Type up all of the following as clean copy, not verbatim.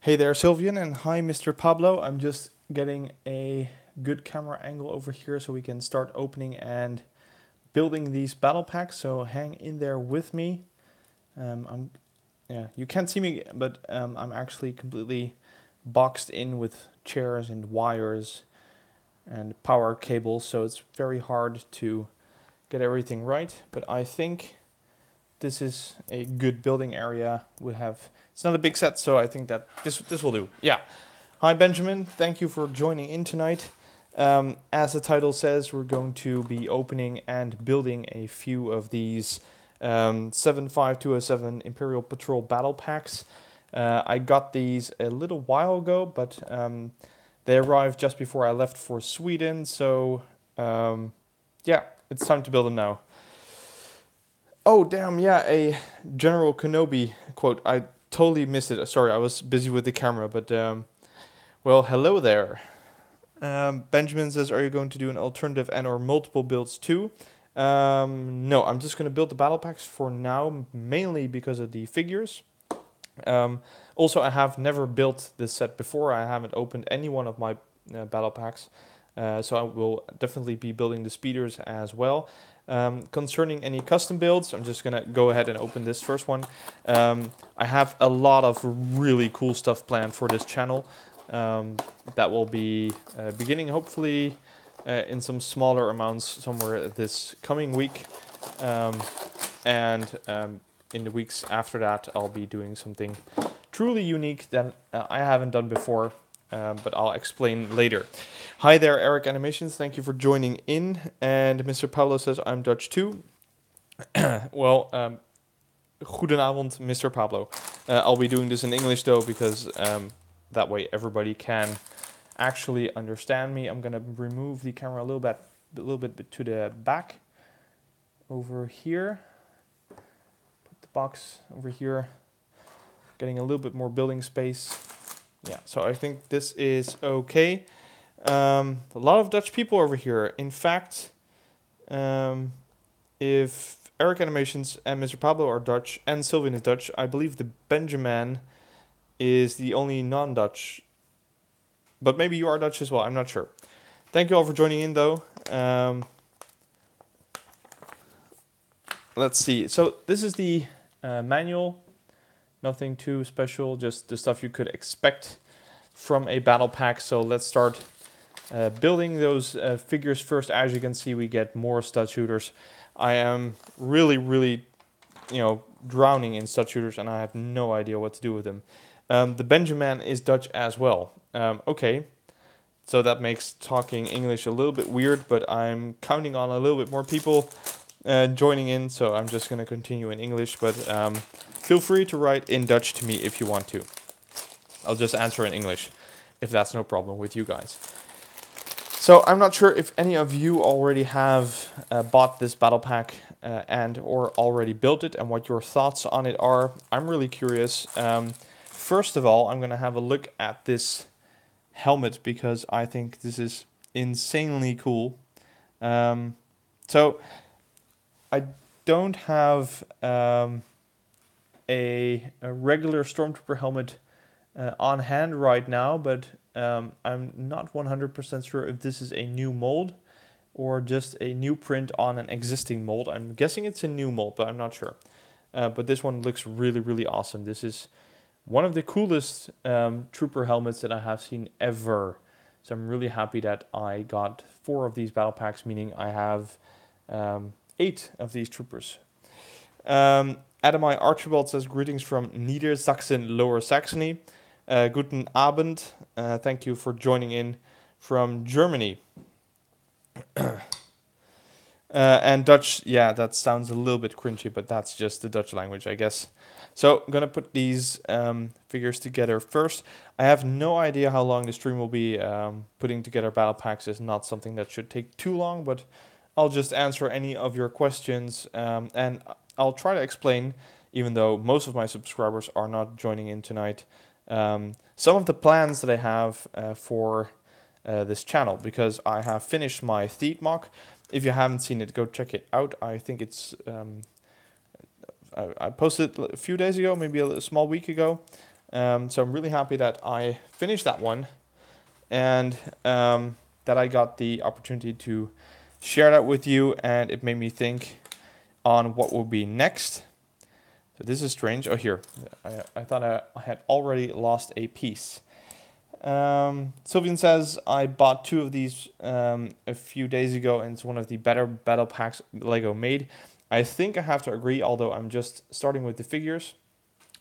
Hey there, Sylvian, and hi, Mr. Pablo. I'm just getting a good camera angle over here so we can start opening and building these battle packs. So hang in there with me. I'm yeah, you can't see me, but I'm actually completely boxed in with chairs and wires and power cables, so it's very hard to get everything right. But I think this is a good building area. We have it's not a big set, so I think that this will do. Yeah. Hi, Benjamin. Thank you for joining in tonight. As the title says, we're going to be opening and building a few of these 75207 Imperial Patrol battle packs. I got these a little while ago, but they arrived just before I left for Sweden. So, yeah, it's time to build them now. Oh, damn, yeah, a General Kenobi quote. I totally missed it. Sorry, I was busy with the camera, but well, hello there. Benjamin says, "Are you going to do an alternative and/or multiple builds too?" No, I'm just going to build the battle packs for now, mainly because of the figures. Also, I have never built this set before. I haven't opened any one of my battle packs, so I will definitely be building the speeders as well. Concerning any custom builds, I'm just gonna go ahead and open this first one. I have a lot of really cool stuff planned for this channel. That will be beginning hopefully in some smaller amounts somewhere this coming week. And in the weeks after that, I'll be doing something truly unique that I haven't done before, but I'll explain later. Hi there, Eric Animations. Thank you for joining in. And Mr. Paulo says, I'm Dutch too. Well, goedenavond, Mr. Pablo. I'll be doing this in English though, because that way everybody can actually understand me. I'm gonna remove the camera a little bit to the back over here. Put the box over here, getting a little bit more building space. Yeah, so I think this is okay. A lot of Dutch people over here. In fact, if Eric Animations and Mr. Pablo are Dutch and Sylvian is Dutch, I believe the Benjamin is the only non-Dutch. But maybe you are Dutch as well. I'm not sure. Thank you all for joining in, though. Let's see. So this is the manual. Nothing too special. Just the stuff you could expect from a battle pack. So let's start building those figures first. As you can see, we get more stud shooters. I am really, drowning in stud shooters, and I have no idea what to do with them. The Benjamin is Dutch as well. Okay, so that makes talking English a little bit weird, but I'm counting on a little bit more people joining in, so I'm just going to continue in English, but feel free to write in Dutch to me if you want to. I'll just answer in English, if that's no problem with you guys. So I'm not sure if any of you already have bought this battle pack and or already built it and what your thoughts on it are. I'm really curious. First of all, I'm going to have a look at this helmet because I think this is insanely cool. So I don't have a regular Stormtrooper helmet on hand right now, but I'm not 100% sure if this is a new mold or just a new print on an existing mold. I'm guessing it's a new mold, but I'm not sure. But this one looks really awesome. This is one of the coolest trooper helmets that I have seen ever. So I'm really happy that I got 4 of these battle packs, meaning I have 8 of these troopers. Adamai Archibald says, greetings from Niedersachsen, Lower Saxony. Guten Abend. Thank you for joining in from Germany. And Dutch, yeah, that sounds a little bit cringy, but that's just the Dutch language, I guess. So I'm going to put these figures together first. I have no idea how long the stream will be. Putting together battle packs is not something that should take too long, but I'll just answer any of your questions. And I'll try to explain, even though most of my subscribers are not joining in tonight, some of the plans that I have for this channel, because I have finished my Theed mock. If you haven't seen it, go check it out. I think it's I posted it a few days ago, maybe a small week ago. So I'm really happy that I finished that one, and that I got the opportunity to share that with you, and it made me think on what will be next. So this is strange. Oh, here. I thought I had already lost a piece. Sylvian says, I bought 2 of these a few days ago, and it's one of the better battle packs Lego made. I think I have to agree, although I'm just starting with the figures.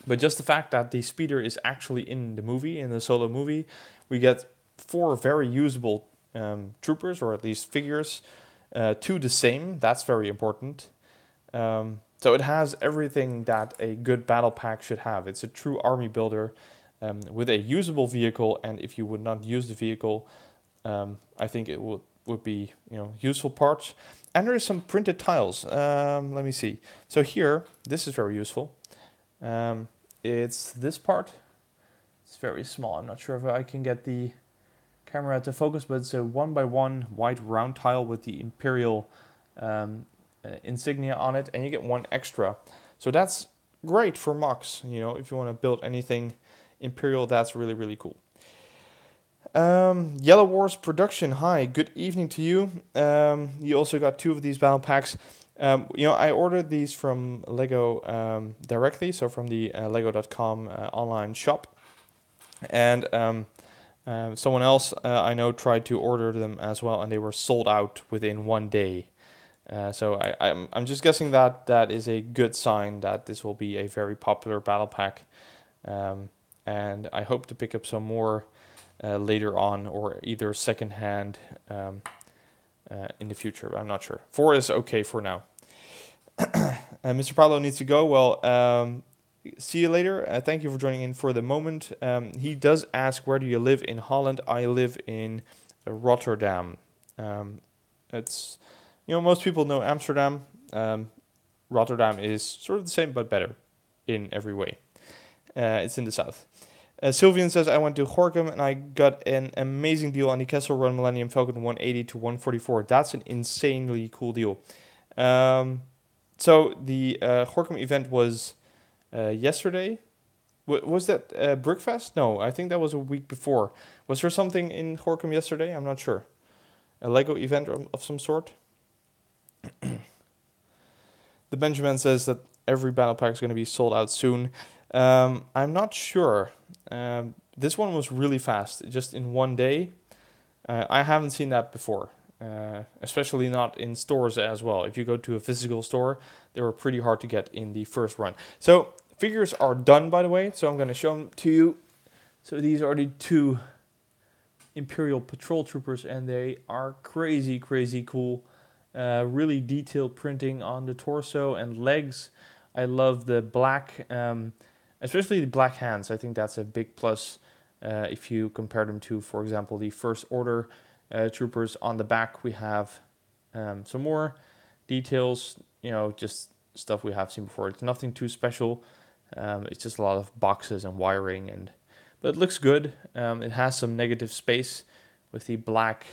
But just the fact that the speeder is actually in the movie, in the solo movie, we get 4 very usable troopers, or at least figures, 2 the same. That's very important. So it has everything that a good battle pack should have. It's a true army builder with a usable vehicle, and if you would not use the vehicle, I think it would be useful parts. And there is some printed tiles. Let me see. So here, this is very useful. It's this part. It's very small. I'm not sure if I can get the camera to focus, but it's a 1x1 white round tile with the Imperial insignia on it, and you get 1 extra. So that's great for mocks. If you want to build anything Imperial, that's really, really cool. Yellow Wars Production, hi, good evening to you. You also got 2 of these battle packs. I ordered these from Lego directly, so from the Lego.com online shop. And someone else I know tried to order them as well, and they were sold out within 1 day. So I'm just guessing that that is a good sign that this will be a very popular battle pack. And I hope to pick up some more later on, or either secondhand in the future. I'm not sure. 4 is okay for now. Mr. Paolo needs to go. Well, see you later. Thank you for joining in for the moment. He does ask, where do you live in Holland? I live in Rotterdam. It's, most people know Amsterdam. Rotterdam is sort of the same, but better in every way. It's in the south. Sylvian says, I went to Gorkum and I got an amazing deal on the Kessel Run Millennium Falcon 180 to 144. That's an insanely cool deal. So the Gorkum event was yesterday. Was that Brickfest? No, I think that was a week before. Was there something in Gorkum yesterday? I'm not sure. A Lego event of some sort? The Benjamin says that every battle pack is going to be sold out soon. I'm not sure. This one was really fast, just in 1 day. I haven't seen that before, especially not in stores as well. If you go to a physical store, they were pretty hard to get in the first run. So figures are done, by the way, so I'm going to show them to you. So these are the 2 Imperial Patrol Troopers, and they are crazy, crazy cool. Really detailed printing on the torso and legs. I love the black, especially the black hands. I think that's a big plus if you compare them to, for example, the First Order troopers. On the back, we have some more details, just stuff we have seen before. It's nothing too special. It's just a lot of boxes and wiring, but it looks good. It has some negative space with the black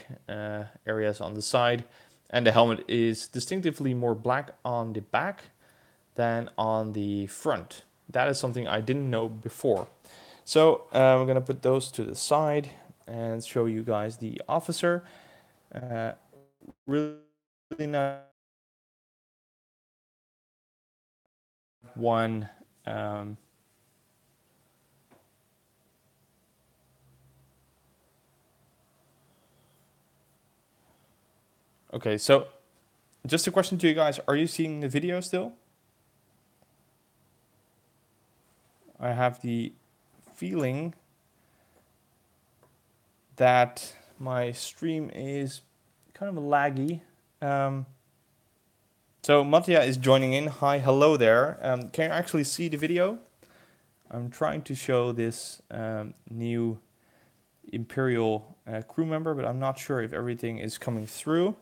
areas on the side, and the helmet is distinctively more black on the back than on the front. That is something I didn't know before. So I'm going to put those to the side and show you guys the officer. Really nice one. Okay, so just a question to you guys. Are you seeing the video still? I have the feeling that my stream is kind of laggy. So Mattia is joining in. Hi, hello there. Can you actually see the video? I'm trying to show this new Imperial crew member, but I'm not sure if everything is coming through.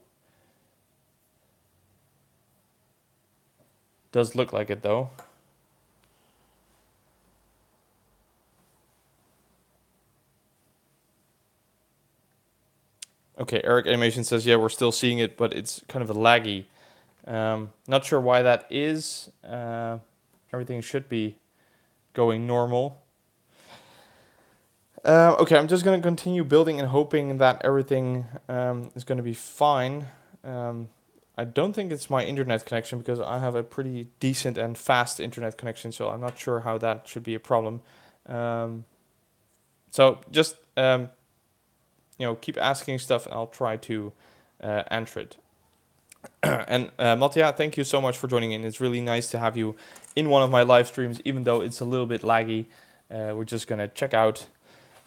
Does look like it though. Okay, Eric Animation says, yeah, we're still seeing it, but it's kind of a laggy. Not sure why that is. Everything should be going normal. Okay, I'm just going to continue building and hoping that everything is going to be fine. I don't think it's my internet connection because I have a pretty decent and fast internet connection, so I'm not sure how that should be a problem. Um, so just keep asking stuff, and I'll try to answer it. And Mattia, thank you so much for joining in. It's really nice to have you in one of my live streams, even though it's a little bit laggy. We're just gonna check out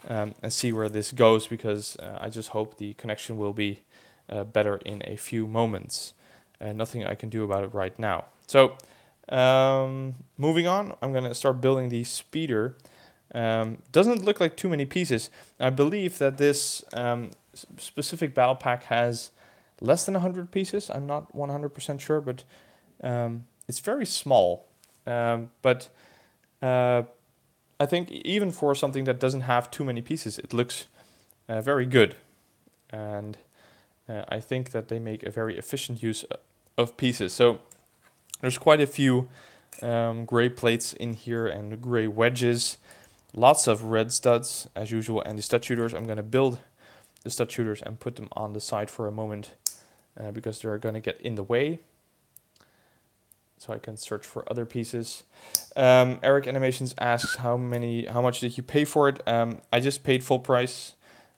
and see where this goes because I just hope the connection will be better in a few moments. Nothing I can do about it right now. So moving on, I'm gonna start building the speeder. Doesn't look like too many pieces. I believe that this specific battle pack has less than 100 pieces. I'm not 100% sure, but it's very small. But I think even for something that doesn't have too many pieces, it looks very good. And I think that they make a very efficient use of pieces. So there's quite a few gray plates in here and gray wedges. Lots of red studs, as usual, and the stud shooters. I'm going to build the stud shooters and put them on the side for a moment because they're going to get in the way. So I can search for other pieces. Eric Animations asks how much did you pay for it? I just paid full price.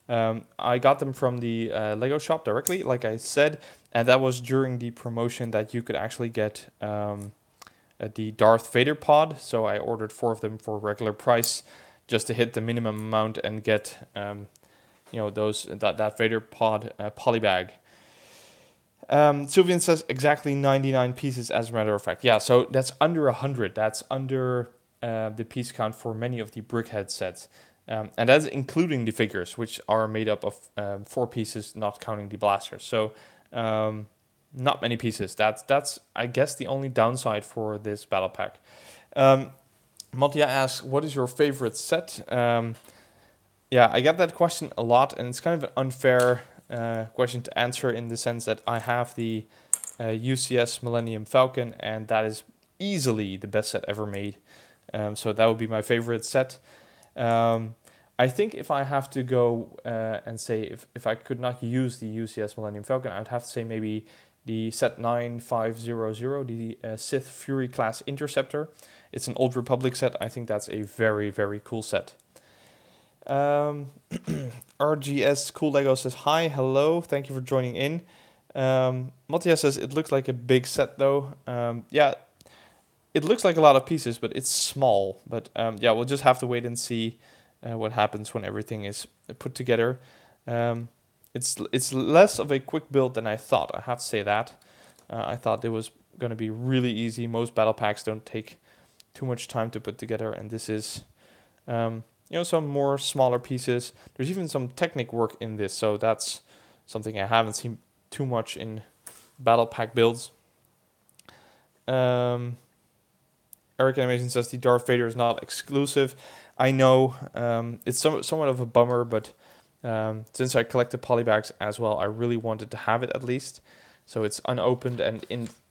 I got them from the Lego shop directly, like I said, and that was during the promotion that you could actually get the Darth Vader pod. So I ordered 4 of them for regular price, just to hit the minimum amount and get that Vader pod polybag. Sylvian says exactly 99 pieces, as a matter of fact. Yeah, so that's under 100. That's under the piece count for many of the Brickhead sets. And that's including the figures, which are made up of 4 pieces, not counting the blasters. So not many pieces. That's I guess the only downside for this battle pack. Mattia asks, what is your favorite set? Yeah, I get that question a lot, and it's kind of an unfair question to answer in the sense that I have the UCS Millennium Falcon, and that is easily the best set ever made. So that would be my favorite set. I think if I have to go and say if I could not use the UCS Millennium Falcon, I'd have to say maybe the set 9500, the Sith Fury class Interceptor. It's an Old Republic set. I think that's a very, very cool set. RGS Cool Lego says, hi, hello, thank you for joining in. Matthias says, it looks like a big set though. Yeah, it looks like a lot of pieces, but it's small. But yeah, we'll just have to wait and see what happens when everything is put together. It's less of a quick build than I thought, I have to say that. I thought it was going to be really easy. Most battle packs don't take too much time to put together, and this is some more smaller pieces. There's even some Technic work in this, so that's something I haven't seen too much in battle pack builds. Eric Animation says the Darth Vader is not exclusive. I know it's somewhat of a bummer, but since I collected polybags as well, I really wanted to have it at least. So it's unopened and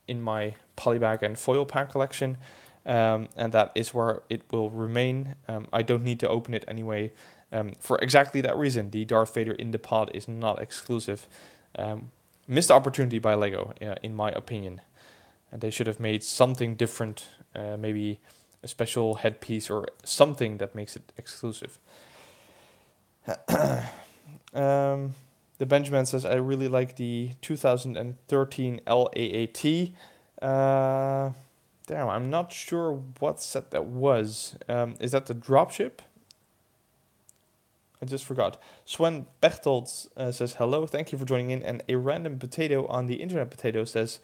in my polybag and foil pack collection. And that is where it will remain. I don't need to open it anyway. For exactly that reason, the Darth Vader in the pod is not exclusive. Missed opportunity by Lego, in my opinion. And they should have made something different, maybe a special headpiece or something that makes it exclusive. The Benjamin says, I really like the 2013 LAAT. Damn, I'm not sure what set that was. Is that the dropship? I just forgot. Sven Bechtold says, hello, thank you for joining in. And a random potato on the internet potato says,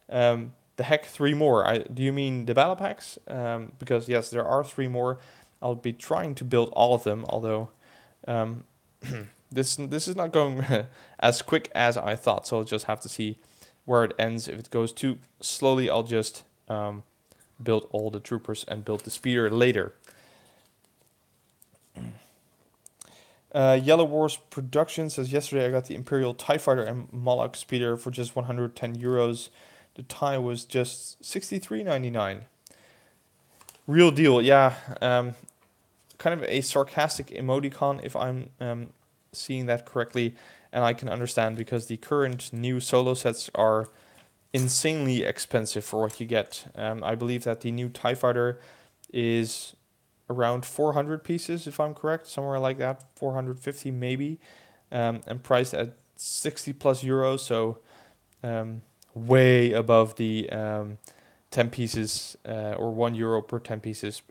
the heck, 3 more. Do you mean the battle packs? Because yes, there are 3 more. I'll be trying to build all of them, although this is not going as quick as I thought. So I'll just have to see where it ends. If it goes too slowly, I'll just build all the troopers and build the speeder later. Yellow Wars Production says, yesterday I got the Imperial TIE Fighter and Moloch speeder for just 110 euros. The TIE was just 63.99. Real deal, yeah. kind of a sarcastic emoticon, if I'm seeing that correctly, and I can understand because the current new solo sets are insanely expensive for what you get. I believe that the new TIE Fighter is around 400 pieces, if I'm correct, somewhere like that, 450 maybe, and priced at 60 plus euros, so way above the 10 pieces or €1 per 10 pieces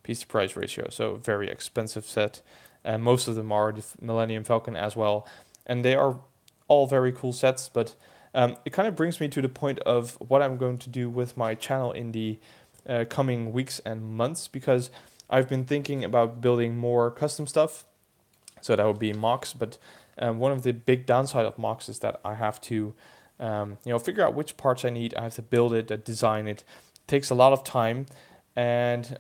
piece to price ratio. So very expensive set. Most of them are the Millennium Falcon as well, and they are all very cool sets. But it kind of brings me to the point of what I'm going to do with my channel in the coming weeks and months, because I've been thinking about building more custom stuff. So that would be mocks, but one of the big downside of mocks is that I have to figure out which parts I need. I have to build it, design it. It takes a lot of time, and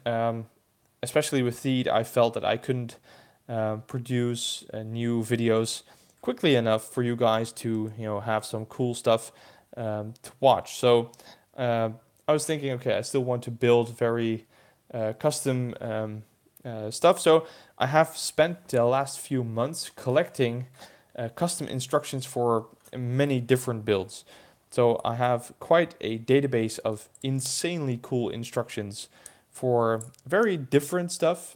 especially with Theed, I felt that I couldn't produce new videos quickly enough for you guys to have some cool stuff to watch. So I was thinking, okay, I still want to build very custom stuff. So I have spent the last few months collecting custom instructions for many different builds. So I have quite a database of insanely cool instructions for very different stuff,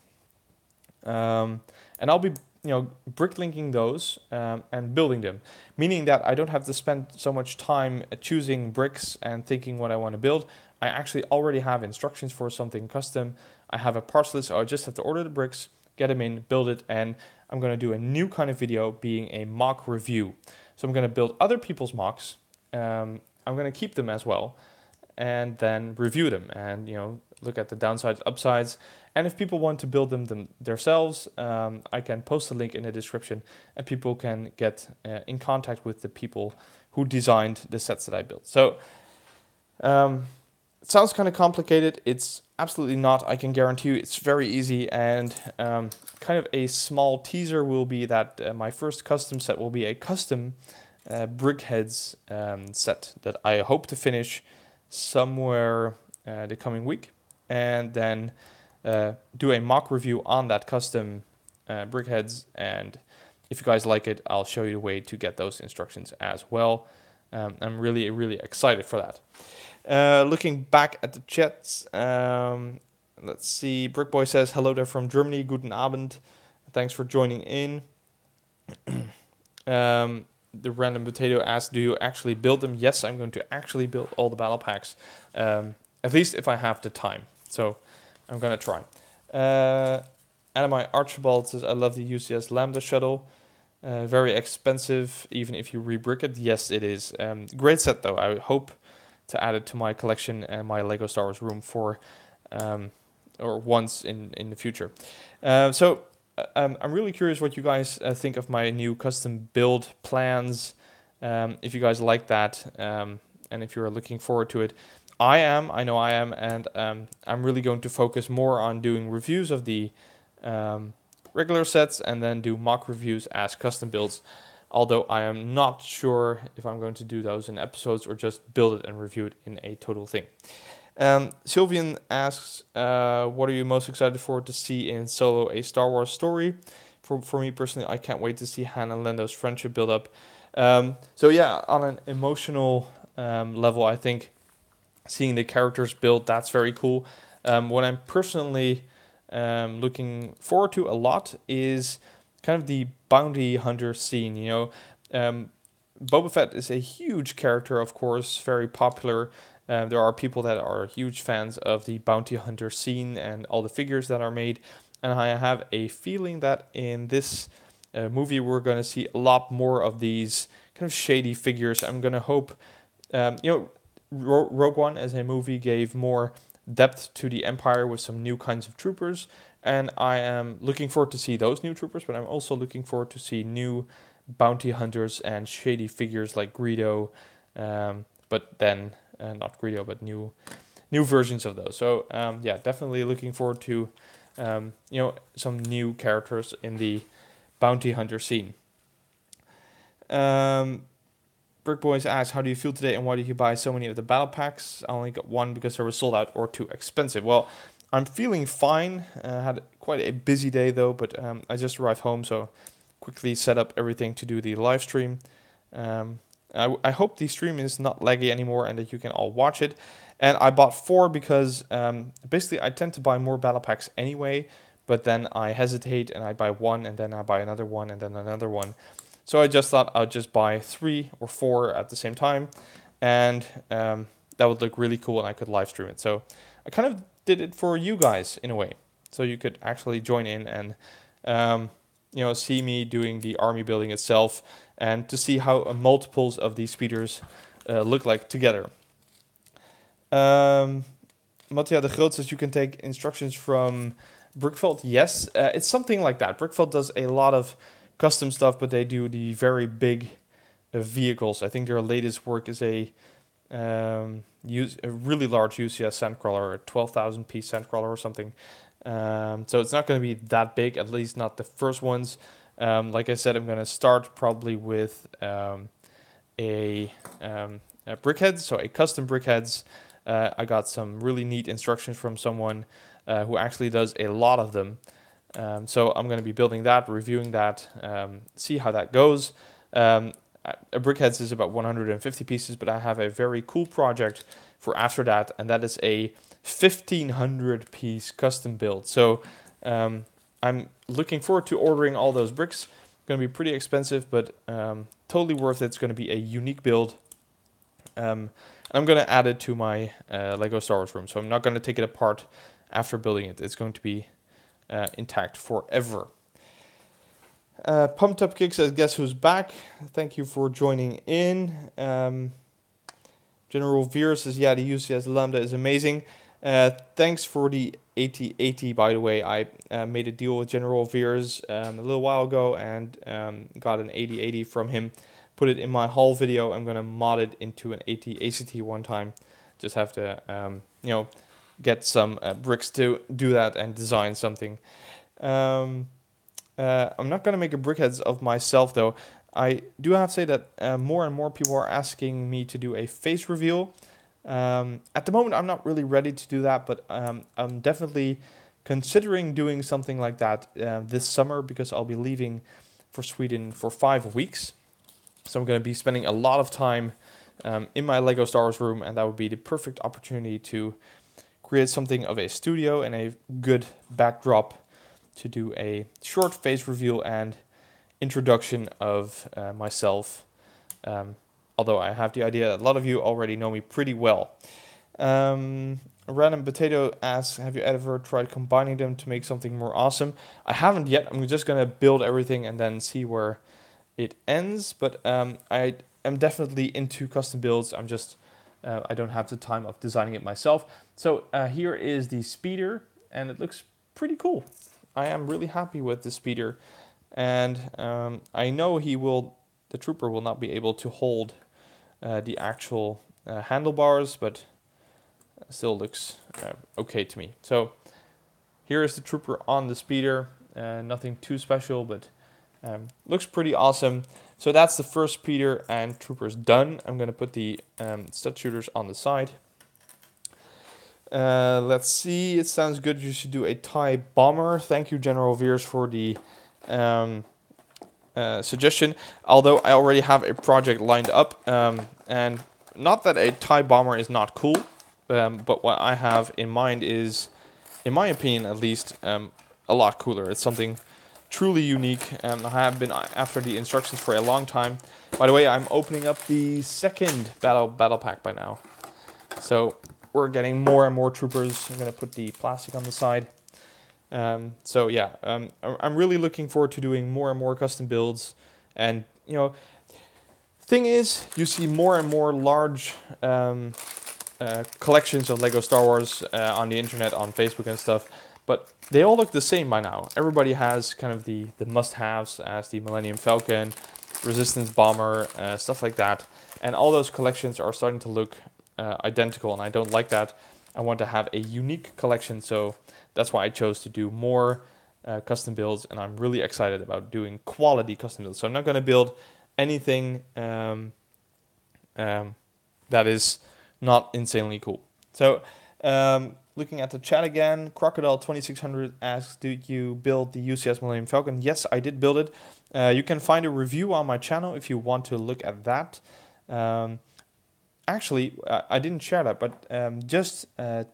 and I'll be bricklinking those and building them, meaning that I don't have to spend so much time choosing bricks and thinking what I want to build. I actually already have instructions for something custom. I have a parts list, so I just have to order the bricks, get them in, build it, and I'm going to do a new kind of video being a mock review. So I'm going to build other people's mocks. I'm going to keep them as well, and then review them and look at the downsides, upsides. And if people want to build them themselves, I can post a link in the description, and people can get in contact with the people who designed the sets that I built. So it sounds kind of complicated. It's absolutely not. I can guarantee you it's very easy. And kind of a small teaser will be that my first custom set will be a custom brickheads set that I hope to finish somewhere the coming week, and then do a mock review on that custom brickheads. And if you guys like it, I'll show you the way to get those instructions as well. I'm really, really excited for that. Looking back at the chats, let's see. Brickboy says, hello there from Germany. Guten Abend. Thanks for joining in. The random potato asks, do you actually build them? Yes, I'm going to actually build all the battle packs, at least if I have the time. So I'm going to try. Anime Archibald says, I love the UCS Lambda shuttle. Very expensive, even if you rebrick it. Yes, it is. Great set, though. I hope to add it to my collection and my Lego Star Wars room for or once in the future. So I'm really curious what you guys think of my new custom build plans. If you guys like that, and if you're looking forward to it. I know I am, and I'm really going to focus more on doing reviews of the regular sets and then do mock reviews as custom builds, although I am not sure if I'm going to do those in episodes or just build it and review it in a total thing. Sylvian asks, what are you most excited for to see in Solo, a Star Wars story? For me personally, I can't wait to see Han and Lando's friendship build up. So yeah, on an emotional level, I think seeing the characters build, that's very cool. What I'm personally looking forward to a lot is kind of the bounty hunter scene. Boba Fett is a huge character, of course, very popular. There are people that are huge fans of the bounty hunter scene and all the figures that are made. And I have a feeling that in this movie, we're going to see a lot more of these kind of shady figures. I'm going to hope, Rogue One as a movie gave more depth to the Empire with some new kinds of troopers. And I am looking forward to see those new troopers, but I'm also looking forward to see new bounty hunters and shady figures like Greedo, but then not Greedo, but new versions of those. So yeah, definitely looking forward to some new characters in the bounty hunter scene. Brick Boys asks, how do you feel today and why did you buy so many of the battle packs? I only got one because they were sold out or too expensive. Well, I'm feeling fine. Had quite a busy day though, but I just arrived home, so quickly set up everything to do the live stream. Um, I hope the stream is not laggy anymore and that you can all watch it. And I bought four because basically I tend to buy more battle packs anyway, but then I hesitate and I buy one and then I buy another one and then another one. So I just thought I'd just buy 3 or 4 at the same time, and that would look really cool and I could live stream it. So I kind of did it for you guys in a way, so you could actually join in and see me doing the army building itself, and to see how multiples of these speeders look like together. Mattia de Groot says you can take instructions from Brickveld. Yes, it's something like that. Brickveld does a lot of custom stuff, but they do the very big vehicles. I think their latest work is a really large UCS sandcrawler, a 12,000 piece sandcrawler or something. So it's not going to be that big, at least not the first ones. Like I said, I'm going to start probably with a brickhead, so a custom brickheads. I got some really neat instructions from someone who actually does a lot of them. So I'm going to be building that, reviewing that, see how that goes. A brickheads is about 150 pieces, but I have a very cool project for after that, and that is a 1500 piece custom build. So I'm looking forward to ordering all those bricks. Going to be pretty expensive, but totally worth it. It's going to be a unique build. I'm going to add it to my Lego Star Wars room, so I'm not going to take it apart after building it. It's going to be intact forever. Pumped Up Kick says, guess who's back? Thank you for joining in. General Veer says, yeah, the UCS Lambda is amazing. Thanks for the 8080, by the way. I made a deal with General Veers a little while ago and got an 8080 from him. Put it in my haul video. I'm going to mod it into an 80 ACT one time. Just have to, get some bricks to do that and design something. I'm not going to make a brickheads of myself, though. I do have to say that more and more people are asking me to do a face reveal. At the moment, I'm not really ready to do that, but I'm definitely considering doing something like that this summer, because I'll be leaving for Sweden for 5 weeks. So I'm going to be spending a lot of time in my Lego Star Wars room, and that would be the perfect opportunity to create something of a studio and a good backdrop to do a short face reveal and introduction of myself. Although I have the idea that a lot of you already know me pretty well. Random Potato asks, have you ever tried combining them to make something more awesome? I haven't yet. I'm just going to build everything and then see where it ends. But I am definitely into custom builds. I don't have the time of designing it myself. So here is the speeder, and it looks pretty cool. I am really happy with the speeder, and I know the trooper will not be able to hold the actual handlebars, but still looks okay to me. So here is the trooper on the speeder. Nothing too special, but looks pretty awesome. So that's the first speeder, and trooper's done. I'm going to put the stud shooters on the side. Let's see. It sounds good. You should do a TIE bomber. Thank you, General Veers, for the suggestion. Although I already have a project lined up, and not that a TIE bomber is not cool, but what I have in mind is, in my opinion at least, a lot cooler. It's something truly unique. I have been after the instructions for a long time. By the way, I'm opening up the second battle pack by now. So we're getting more and more troopers. I'm going to put the plastic on the side. I'm really looking forward to doing more and more custom builds. And, thing is, you see more and more large collections of Lego Star Wars on the internet, on Facebook and stuff. But they all look the same by now. Everybody has kind of the must-haves as the Millennium Falcon, Resistance Bomber, stuff like that. And all those collections are starting to look identical, and I don't like that. I want to have a unique collection, so that's why I chose to do more custom builds, and I'm really excited about doing quality custom builds. So I'm not going to build anything that is not insanely cool. So Looking at the chat again, Crocodile2600 asks, did you build the UCS Millennium Falcon? Yes, I did build it. You can find a review on my channel if you want to look at that. Actually, I didn't share that, but just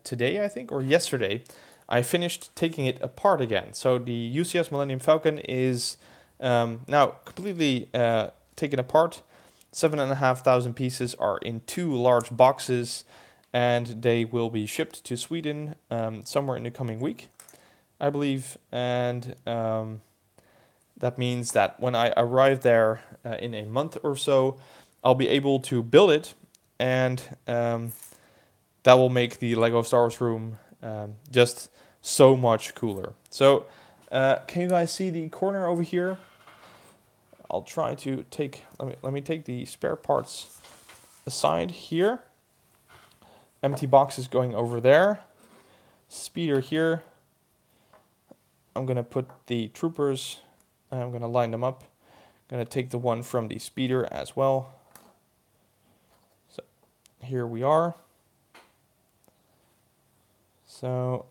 today, I think, or yesterday, I finished taking it apart again. So the UCS Millennium Falcon is now completely taken apart. 7,500 pieces are in 2 large boxes, and they will be shipped to Sweden somewhere in the coming week, I believe. And that means that when I arrive there in a month or so, I'll be able to build it, and that will make the Lego Star Wars room just so much cooler. So can you guys see the corner over here? I'll try to take, let me take the spare parts aside here. Empty boxes going over there. Speeder here. I'm gonna put the troopers, I'm gonna line them up. I'm gonna take the one from the speeder as well. So here we are. So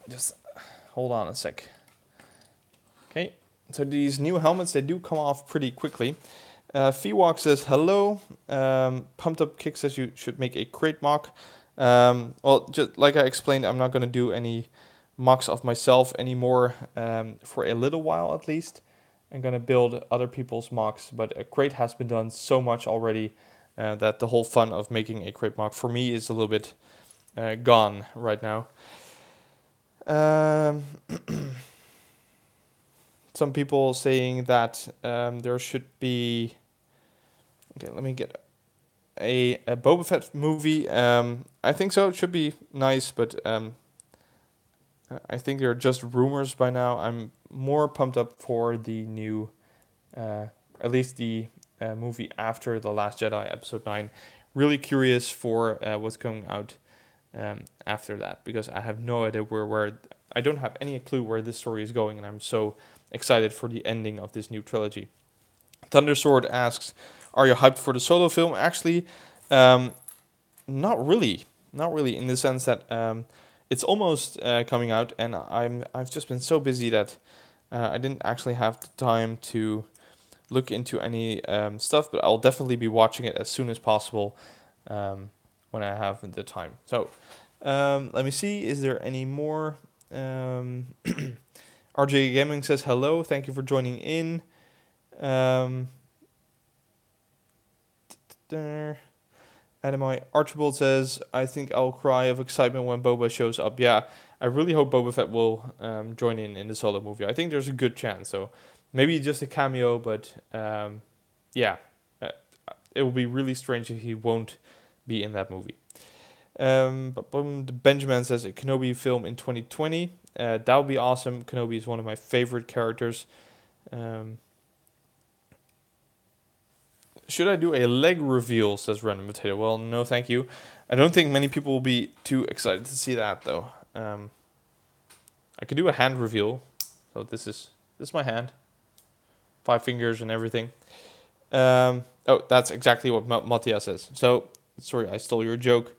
just hold on a sec. Okay, so these new helmets, they do come off pretty quickly. Fewalk says hello. Pumped Up Kick says you should make a crate mock. Well, just like I explained, I'm not going to do any mocks of myself anymore for a little while at least. I'm going to build other people's mocks, but a crate has been done so much already that the whole fun of making a crate mock for me is a little bit gone right now. Some people saying that there should be... Okay, let me get a Boba Fett movie. I think so. It should be nice, but I think they're just rumors by now. I'm more pumped up for the new, at least the movie after The Last Jedi, Episode 9. Really curious for what's coming out after that, because I have no idea where I don't have any clue where this story is going, and I'm so excited for the ending of this new trilogy. Thundersword asks, are you hyped for the Solo film? Actually, not really in the sense that it's almost coming out, and I've just been so busy that I didn't actually have the time to look into any stuff, but I'll definitely be watching it as soon as possible when I have the time. So let me see, is there any more? RJ Gaming says hello, thank you for joining in. Adamai Archibald says, I think I'll cry of excitement when Boba shows up. Yeah, I really hope Boba Fett will join in the Solo movie. I think there's a good chance. So maybe just a cameo, but yeah, it will be really strange if he won't be in that movie. Benjamin says a Kenobi film in 2020. That would be awesome. Kenobi is one of my favorite characters. Should I do a leg reveal, says Random Potato. Well, no thank you. I don't think many people will be too excited to see that, though. I could do a hand reveal. So this is my hand. 5 fingers and everything. Oh, that's exactly what Mattia says. So, sorry, I stole your joke.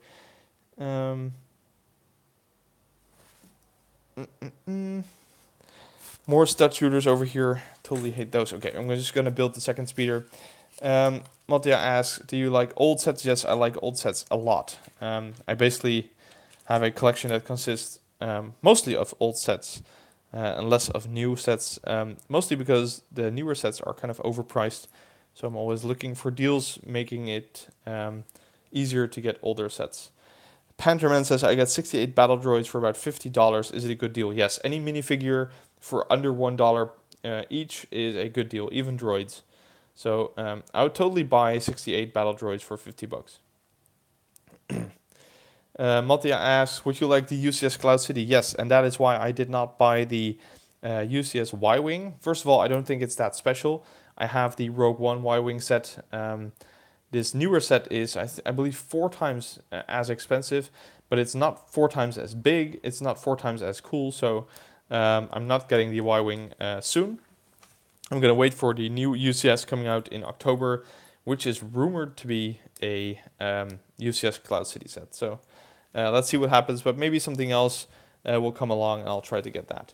More stud shooters over here. Totally hate those. Okay, I'm just going to build the second speeder. Mattia asks, do you like old sets? Yes, I like old sets a lot. I basically have a collection that consists mostly of old sets and less of new sets, mostly because the newer sets are kind of overpriced. So I'm always looking for deals, making it easier to get older sets. Pantherman says, I got 68 battle droids for about $50. Is it a good deal? Yes, any minifigure for under $1 each is a good deal, even droids. So I would totally buy 68 battle droids for $50. Mattia asks, would you like the UCS Cloud City? Yes, and that is why I did not buy the UCS Y-Wing. First of all, I don't think it's that special. I have the Rogue One Y-Wing set. This newer set is, I believe, 4 times as expensive, but it's not 4 times as big. It's not 4 times as cool, so I'm not getting the Y-Wing soon. I'm going to wait for the new UCS coming out in October, which is rumored to be a UCS Cloud City set. So let's see what happens, but maybe something else will come along and I'll try to get that.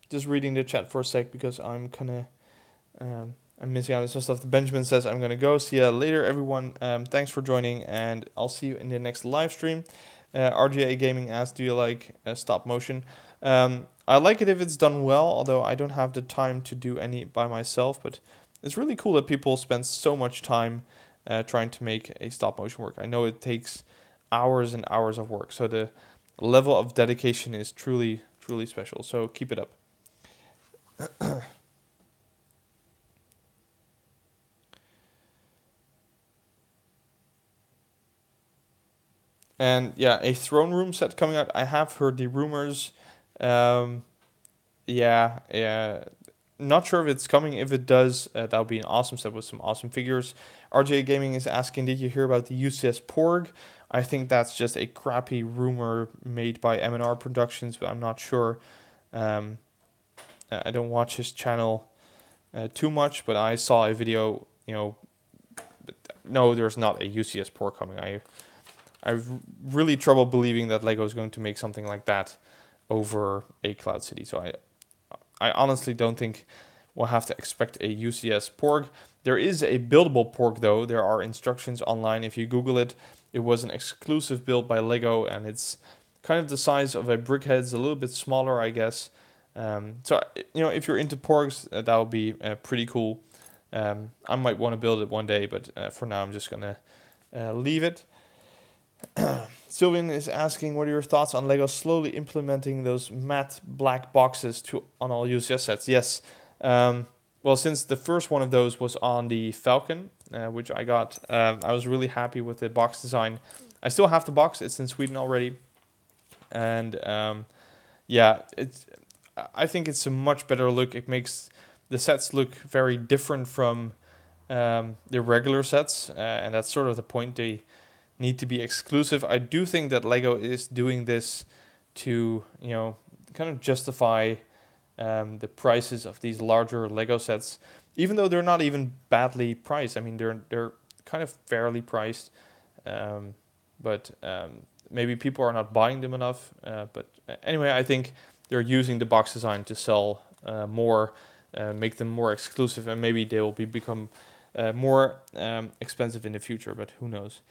Just reading the chat for a sec because I'm kind of I'm missing out on some stuff. Benjamin says I'm gonna go. See you later, everyone. Thanks for joining, and I'll see you in the next live stream. RGA Gaming asks, "Do you like stop motion?" I like it if it's done well, although I don't have the time to do any by myself. But it's really cool that people spend so much time trying to make a stop motion work. I know it takes hours and hours of work, so the level of dedication is truly, truly special. So keep it up. And yeah, a throne room set coming out. I have heard the rumors. Um, yeah. Not sure if it's coming. If it does, that would be an awesome set with some awesome figures. RJ Gaming is asking, did you hear about the UCS Porg? I think that's just a crappy rumor made by M&R Productions, but I'm not sure. Um, I don't watch his channel too much, but I saw a video. No, there's not a UCS Porg coming. I've really trouble believing that Lego is going to make something like that over a Cloud City. So I honestly don't think we'll have to expect a UCS Porg. There is a buildable Porg though. There are instructions online. If you Google it, it was an exclusive build by Lego, and it's kind of the size of a Brickhead. It's a little bit smaller, I guess. So if you're into Porgs, that would be pretty cool. I might want to build it one day, but for now I'm just gonna leave it. Sylvian is asking, what are your thoughts on Lego slowly implementing those matte black boxes on all UCS sets? Yes. Well, since the first one of those was on the Falcon, which I got, I was really happy with the box design. I still have the box. It's in Sweden already. And I think it's a much better look. It makes the sets look very different from the regular sets. And that's sort of the point. They need to be exclusive. I do think that Lego is doing this to, kind of justify the prices of these larger Lego sets, even though they're not even badly priced. I mean, they're kind of fairly priced, but maybe people are not buying them enough. But anyway, I think they're using the box design to sell more, make them more exclusive, and maybe they will become more expensive in the future. But who knows?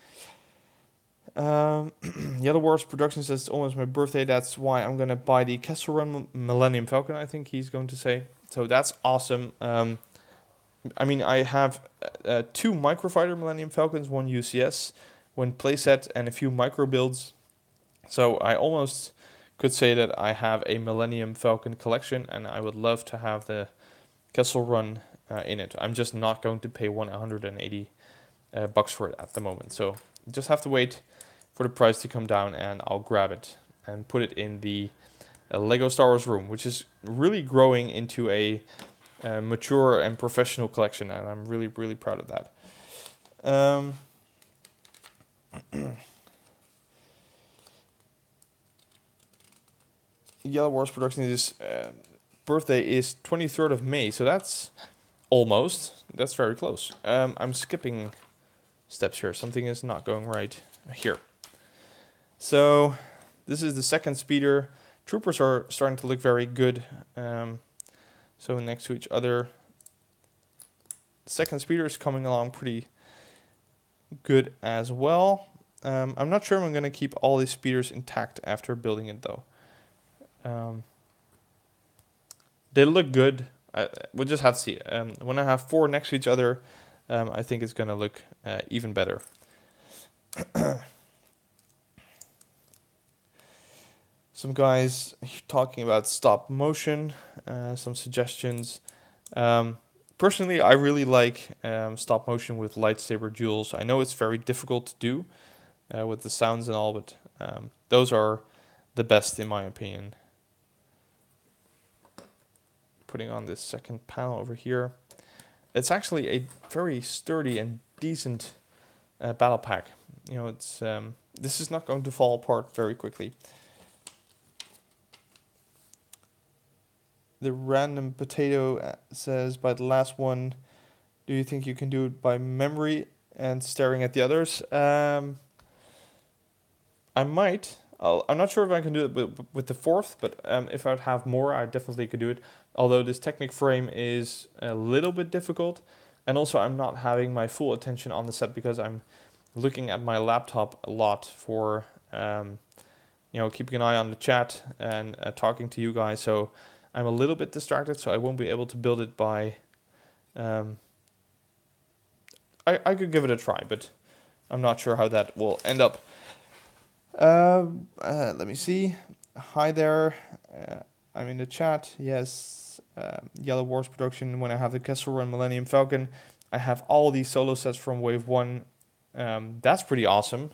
Yellow Wars Production says it's almost my birthday. That's why I'm gonna buy the Kessel Run Millennium Falcon. I think he's going to say. So that's awesome. I mean, I have 2 Microfighter Millennium Falcons, 1 UCS, 1 playset, and a few micro builds. So I almost could say that I have a Millennium Falcon collection, and I would love to have the Kessel Run in it. I'm just not going to pay $180 for it at the moment. So just have to wait for the price to come down, and I'll grab it and put it in the Lego Star Wars room, which is really growing into a mature and professional collection, and I'm really, really proud of that. Yellow Wars Productions' birthday is 23rd of May, so that's that's very close. I'm skipping steps here. Something is not going right here. So this is the second speeder. Troopers are starting to look very good. So next to each other. The second speeder is coming along pretty good as well. I'm not sure if I'm going to keep all these speeders intact after building it though. They look good. We'll just have to see. When I have 4 next to each other, I think it's going to look even better. Some guys talking about stop motion, some suggestions. Personally, I really like stop motion with lightsaber duels. I know it's very difficult to do with the sounds and all, but those are the best in my opinion. Putting on this second panel over here. It's actually a very sturdy and decent battle pack. It's this is not going to fall apart very quickly. The random potato says, by the last one, do you think you can do it by memory and staring at the others? I might. I'm not sure if I can do it with the fourth, but if I'd have more, I definitely could do it. Although this Technic frame is a little bit difficult, and also I'm not having my full attention on the set because I'm looking at my laptop a lot for keeping an eye on the chat and talking to you guys. So I'm a little bit distracted, so I won't be able to build it by. I could give it a try, but I'm not sure how that will end up. Let me see. Hi there. I'm in the chat. Yes. Yellow Wars production. When I have the Kessel Run Millennium Falcon, I have all these solo sets from Wave 1. That's pretty awesome.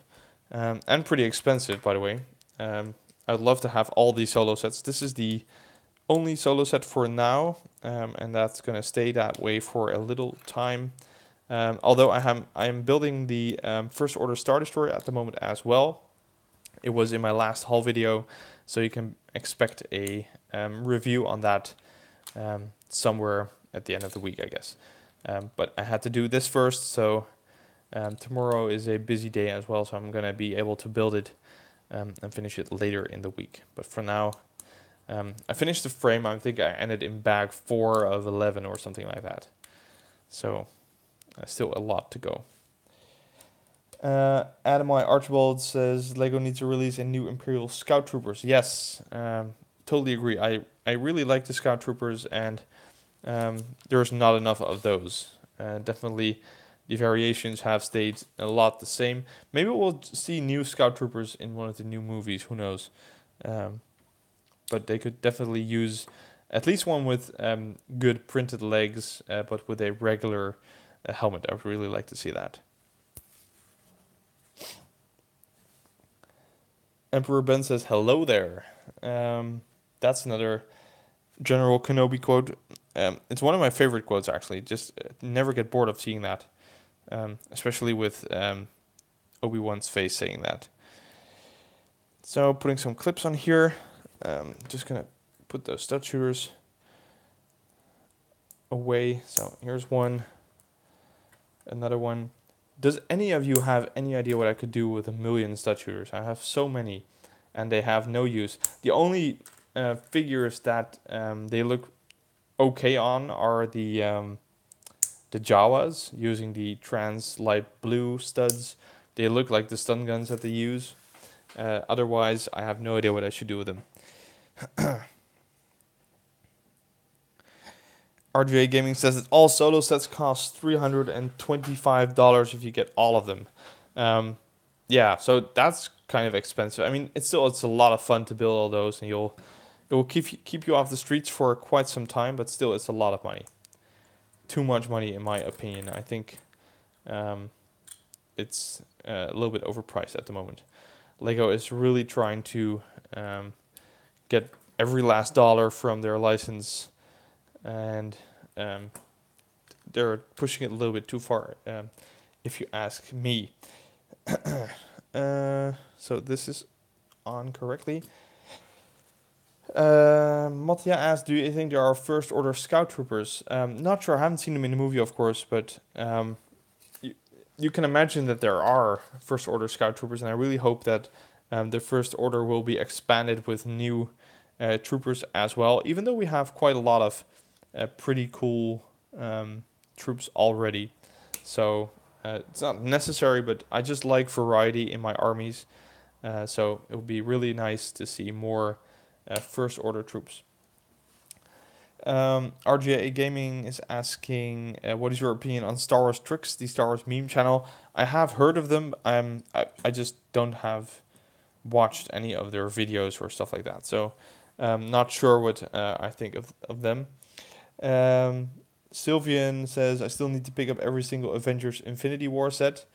And pretty expensive, by the way. I'd love to have all these solo sets. This is the only solo set for now, and that's going to stay that way for a little time. Although I am building the First Order Star Destroyer at the moment as well. It was in my last haul video, so you can expect a review on that somewhere at the end of the week, I guess. But I had to do this first, so tomorrow is a busy day as well, so I'm going to be able to build it and finish it later in the week. But for now, I finished the frame. I think I ended in bag 4 of 11 or something like that. So still a lot to go. Adam Y. Archibald says Lego needs to release a new Imperial Scout Troopers. Yes, totally agree. I really like the Scout Troopers, and there's not enough of those. Definitely the variations have stayed a lot the same. Maybe we'll see new Scout Troopers in one of the new movies, who knows. But they could definitely use at least one with good printed legs, but with a regular helmet. I would really like to see that. Emperor Ben says, hello there. That's another General Kenobi quote. It's one of my favorite quotes, actually. Just never get bored of seeing that. Especially with Obi-Wan's face saying that. So putting some clips on here. Just going to put those stud shooters away. So here's one. Another one. Does any of you have any idea what I could do with 1,000,000 stud shooters? I have so many, and they have no use. The only figures that they look okay on are the Jawas, using the trans light blue studs. They look like the stun guns that they use. Otherwise, I have no idea what I should do with them. RGA Gaming says that all solo sets cost $325 if you get all of them. Yeah, so that's kind of expensive. I mean, it's a lot of fun to build all those, and it will keep you off the streets for quite some time. But still, it's a lot of money. Too much money, in my opinion. I think it's a little bit overpriced at the moment. Lego is really trying to get every last dollar from their license, and they're pushing it a little bit too far, if you ask me. So this is on correctly. Mattia asked, do you think there are First Order Scout Troopers? Not sure, I haven't seen them in the movie, of course, but you can imagine that there are First Order Scout Troopers, and I really hope that the First Order will be expanded with new troopers as well, even though we have quite a lot of pretty cool troops already. So it's not necessary, but I just like variety in my armies. So it would be really nice to see more First Order troops. RGA Gaming is asking, what is your opinion on Star Wars Tricks, the Star Wars meme channel? I have heard of them. I just don't have watched any of their videos or stuff like that. So not sure what I think of them. Sylvian says, I still need to pick up every single Avengers Infinity War set.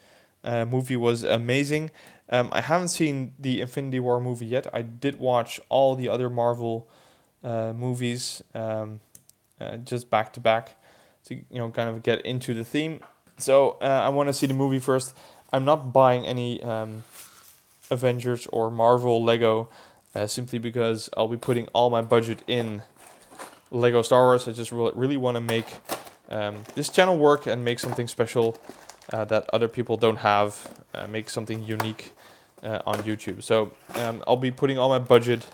Movie was amazing. I haven't seen the Infinity War movie yet. I did watch all the other Marvel movies just back to back to kind of get into the theme. So I want to see the movie first. I'm not buying any Avengers or Marvel Lego simply because I'll be putting all my budget in Lego Star Wars. I just really want to make this channel work and make something special that other people don't have. Make something unique on YouTube. So I'll be putting all my budget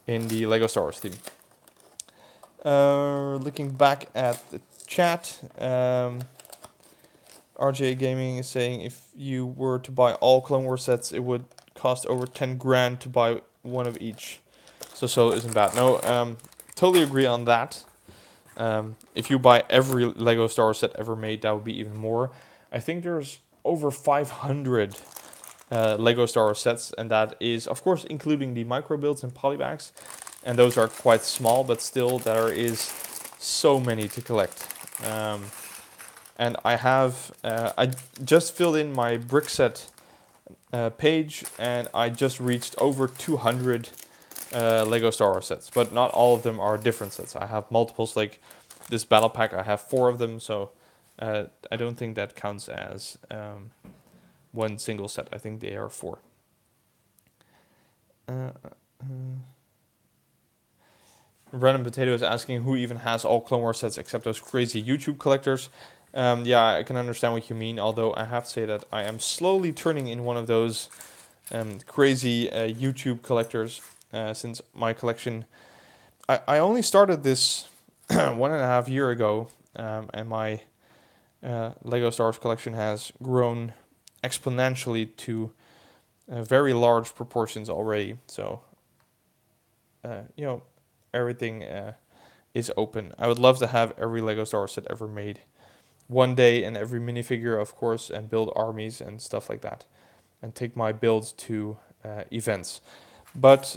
in the Lego Star Wars theme. Looking back at the chat, RJ Gaming is saying if you were to buy all Clone Wars sets, it would cost over 10 grand to buy one of each. So Solo isn't bad. No, totally agree on that. If you buy every Lego Star Wars set ever made, that would be even more. I think there's over 500 Lego Star Wars sets, and that is, of course, including the micro builds and polybags. And those are quite small, but still there is so many to collect. And I just filled in my brick set page, and I just reached over 200 Lego Star Wars sets, but not all of them are different sets. I have multiples, like this battle pack, I have 4 of them, so I don't think that counts as one single set. I think they are 4. Random Potato is asking who even has all Clone Wars sets except those crazy YouTube collectors. Yeah, I can understand what you mean, although I have to say that I am slowly turning in one of those crazy YouTube collectors since my collection... I only started this 1.5 years ago, and my Lego Star Wars collection has grown exponentially to very large proportions already. So, everything is open. I would love to have every Lego Star Wars set ever made one day, and every minifigure, of course, and build armies and stuff like that, and take my builds to events. But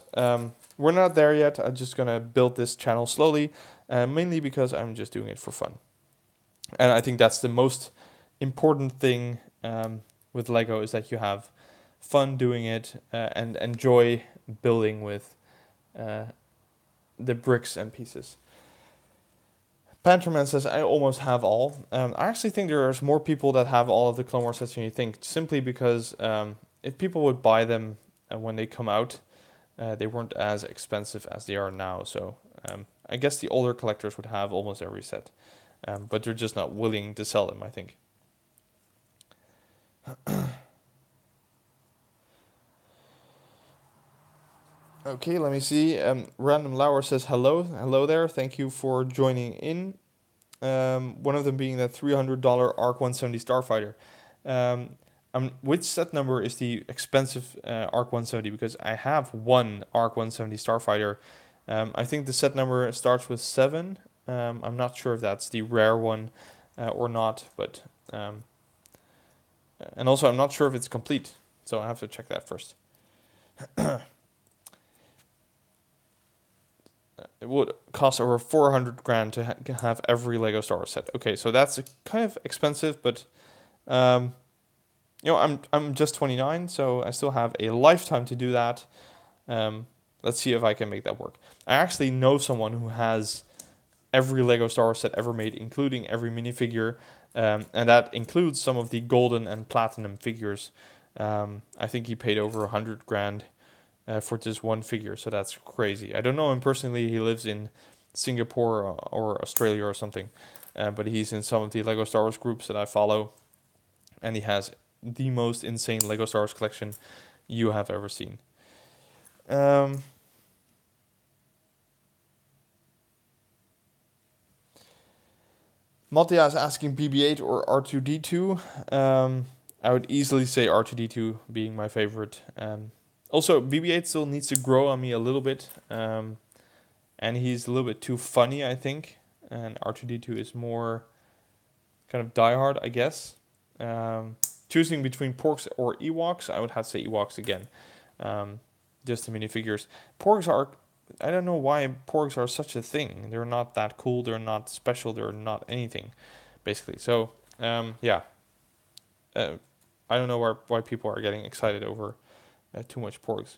we're not there yet. I'm just gonna build this channel slowly, mainly because I'm just doing it for fun. And I think that's the most important thing with Lego, is that you have fun doing it and enjoy building with the bricks and pieces. Pantherman says, I almost have all. I actually think there's more people that have all of the Clone Wars sets than you think, simply because if people would buy them when they come out, they weren't as expensive as they are now. So I guess the older collectors would have almost every set, but they're just not willing to sell them, I think. Okay, let me see. Random Lauer says hello. Hello there. Thank you for joining in. One of them being that $300 ARC 170 Starfighter. Which set number is the expensive ARC 170? Because I have one ARC 170 Starfighter. I think the set number starts with 7. I'm not sure if that's the rare one or not, but and also I'm not sure if it's complete, so I have to check that first. It would cost over 400 grand to have every Lego Star Wars set. Okay, so that's kind of expensive, but I'm just 29, so I still have a lifetime to do that. Let's see if I can make that work. I actually know someone who has every Lego Star Wars set ever made, including every minifigure, and that includes some of the golden and platinum figures. I think he paid over 100 grand for just one figure, so that's crazy. I don't know him personally. He lives in Singapore or Australia or something, but he's in some of the Lego Star Wars groups that I follow, and he has the most insane Lego Star Wars collection you have ever seen. Mattia is asking BB-8 or R2-D2. I would easily say R2-D2 being my favorite. Also, BB-8 still needs to grow on me a little bit, and he's a little bit too funny, I think. And R2-D2 is more kind of diehard, I guess. Choosing between Porgs or Ewoks, I would have to say Ewoks again. Just the minifigures. Porgs are... I don't know why Porgs are such a thing. They're not that cool, they're not special, they're not anything, basically. So, yeah. I don't know why people are getting excited over too much Porgs.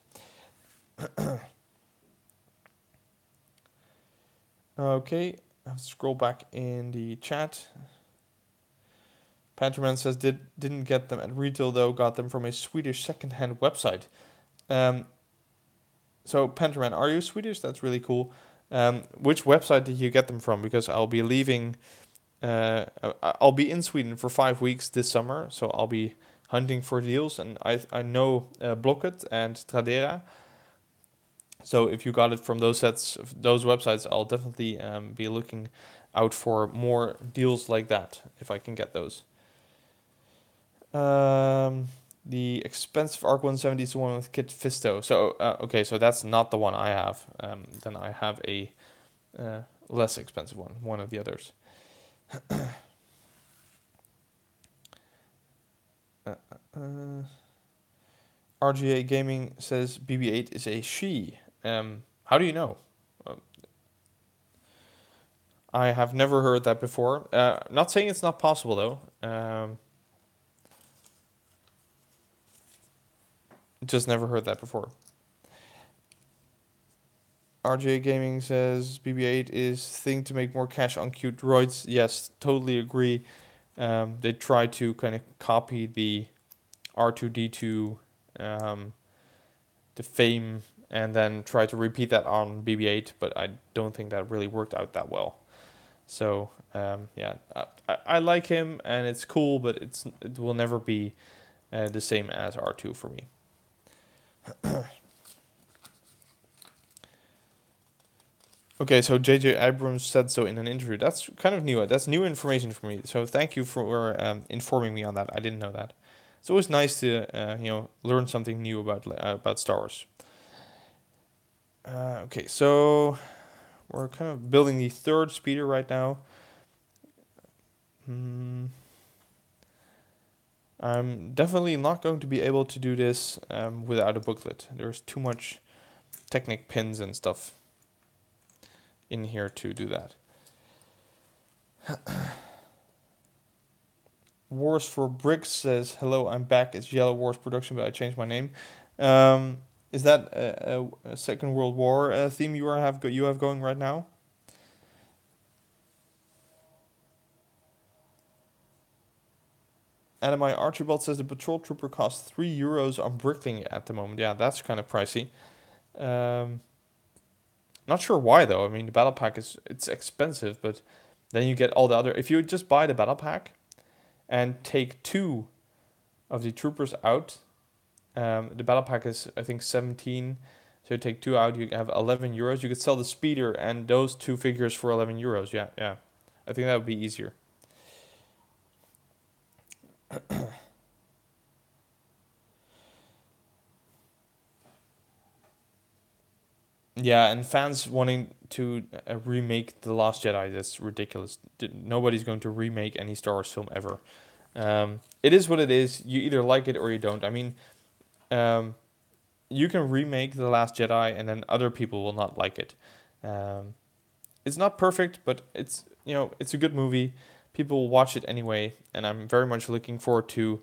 Okay, I'll scroll back in the chat. Pantherman says, didn't get them at retail though, got them from a Swedish secondhand website. So Pantherman, are you Swedish? That's really cool. Which website did you get them from? Because I'll be leaving. I'll be in Sweden for 5 weeks this summer, so I'll be hunting for deals, and I know Blocket and Tradera. So if you got it from those websites, I'll definitely be looking out for more deals like that if I can get those. The expensive Arc 170 is the one with Kit Fisto. So okay, so that's not the one I have. Then I have a less expensive one of the others. Uh, uh, RGA Gaming says BB-8 is a she. How do you know? Uh, I have never heard that before. Not saying it's not possible though. Just never heard that before. RJ Gaming says BB-8 is thing to make more cash on cute droids. Yes, totally agree. They try to kind of copy the R2D2, um, the fame, and then try to repeat that on BB-8, but I don't think that really worked out that well. So yeah, I like him and it's cool, but it will never be the same as R2 for me. Okay, so J.J. Abrams said so in an interview. That's kind of new. That's new information for me. So thank you for informing me on that. I didn't know that. It's always nice to learn something new about Star Wars. Okay, so we're kind of building the third speeder right now. I'm definitely not going to be able to do this without a booklet. There's too much Technic pins and stuff in here to do that. Wars for Bricks says, "Hello, I'm back. It's Yellow Wars production, but I changed my name." Is that a Second World War theme you have going right now? Anime Archibald says the patrol trooper costs €3 on Bricklink at the moment. Yeah, that's kind of pricey. Um, Not sure why though. I mean, the battle pack it's expensive, but then you get all the other. If you just buy the battle pack and take two of the troopers out, the battle pack is I think 17. So you take two out, you have €11. You could sell the speeder and those two figures for €11. Yeah, yeah. I think that would be easier. Yeah, and fans wanting to remake The Last Jedi, that's ridiculous. Nobody's going to remake any Star Wars film ever. It is what it is. You either like it or you don't. I mean, um, you can remake The Last Jedi and then other people will not like it. Um, it's not perfect, but it's a good movie. People will watch it anyway, and I'm very much looking forward to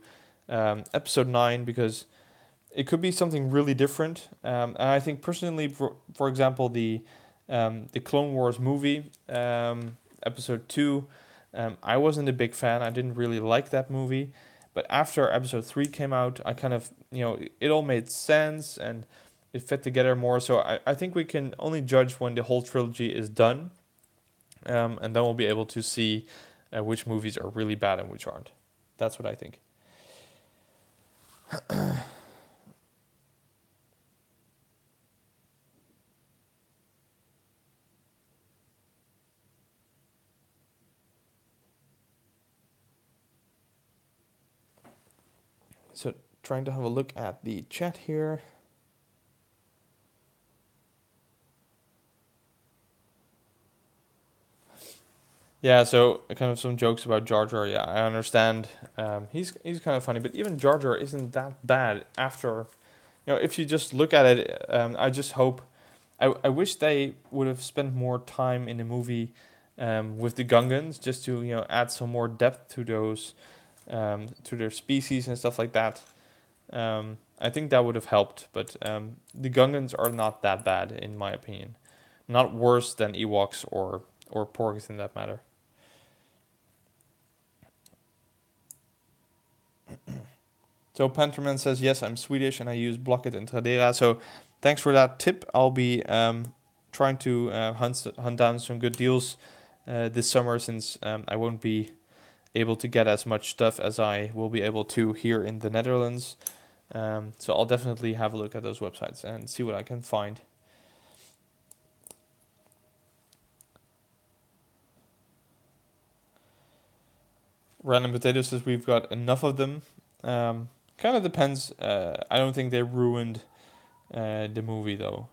Episode 9 because it could be something really different. And I think personally, for example, the Clone Wars movie, Episode 2, I wasn't a big fan. I didn't really like that movie. But after Episode 3 came out, I kind of, it all made sense and it fit together more. So I think we can only judge when the whole trilogy is done. And then we'll be able to see which movies are really bad and which aren't. That's what I think. So trying to have a look at the chat here. Yeah, so kind of some jokes about Jar Jar. Yeah, I understand. He's kind of funny, but even Jar Jar isn't that bad after. If you just look at it, I just hope. I wish they would have spent more time in the movie with the Gungans, just to add some more depth to those to their species and stuff like that. I think that would have helped, but the Gungans are not that bad in my opinion. Not worse than Ewoks or Porgs in that matter. So Panterman says, yes, I'm Swedish and I use Blocket and Tradera. So thanks for that tip. I'll be trying to hunt down some good deals this summer, since I won't be able to get as much stuff as I will be able to here in the Netherlands. So I'll definitely have a look at those websites and see what I can find. Random Potato says we've got enough of them. Kind of depends. I don't think they ruined the movie though.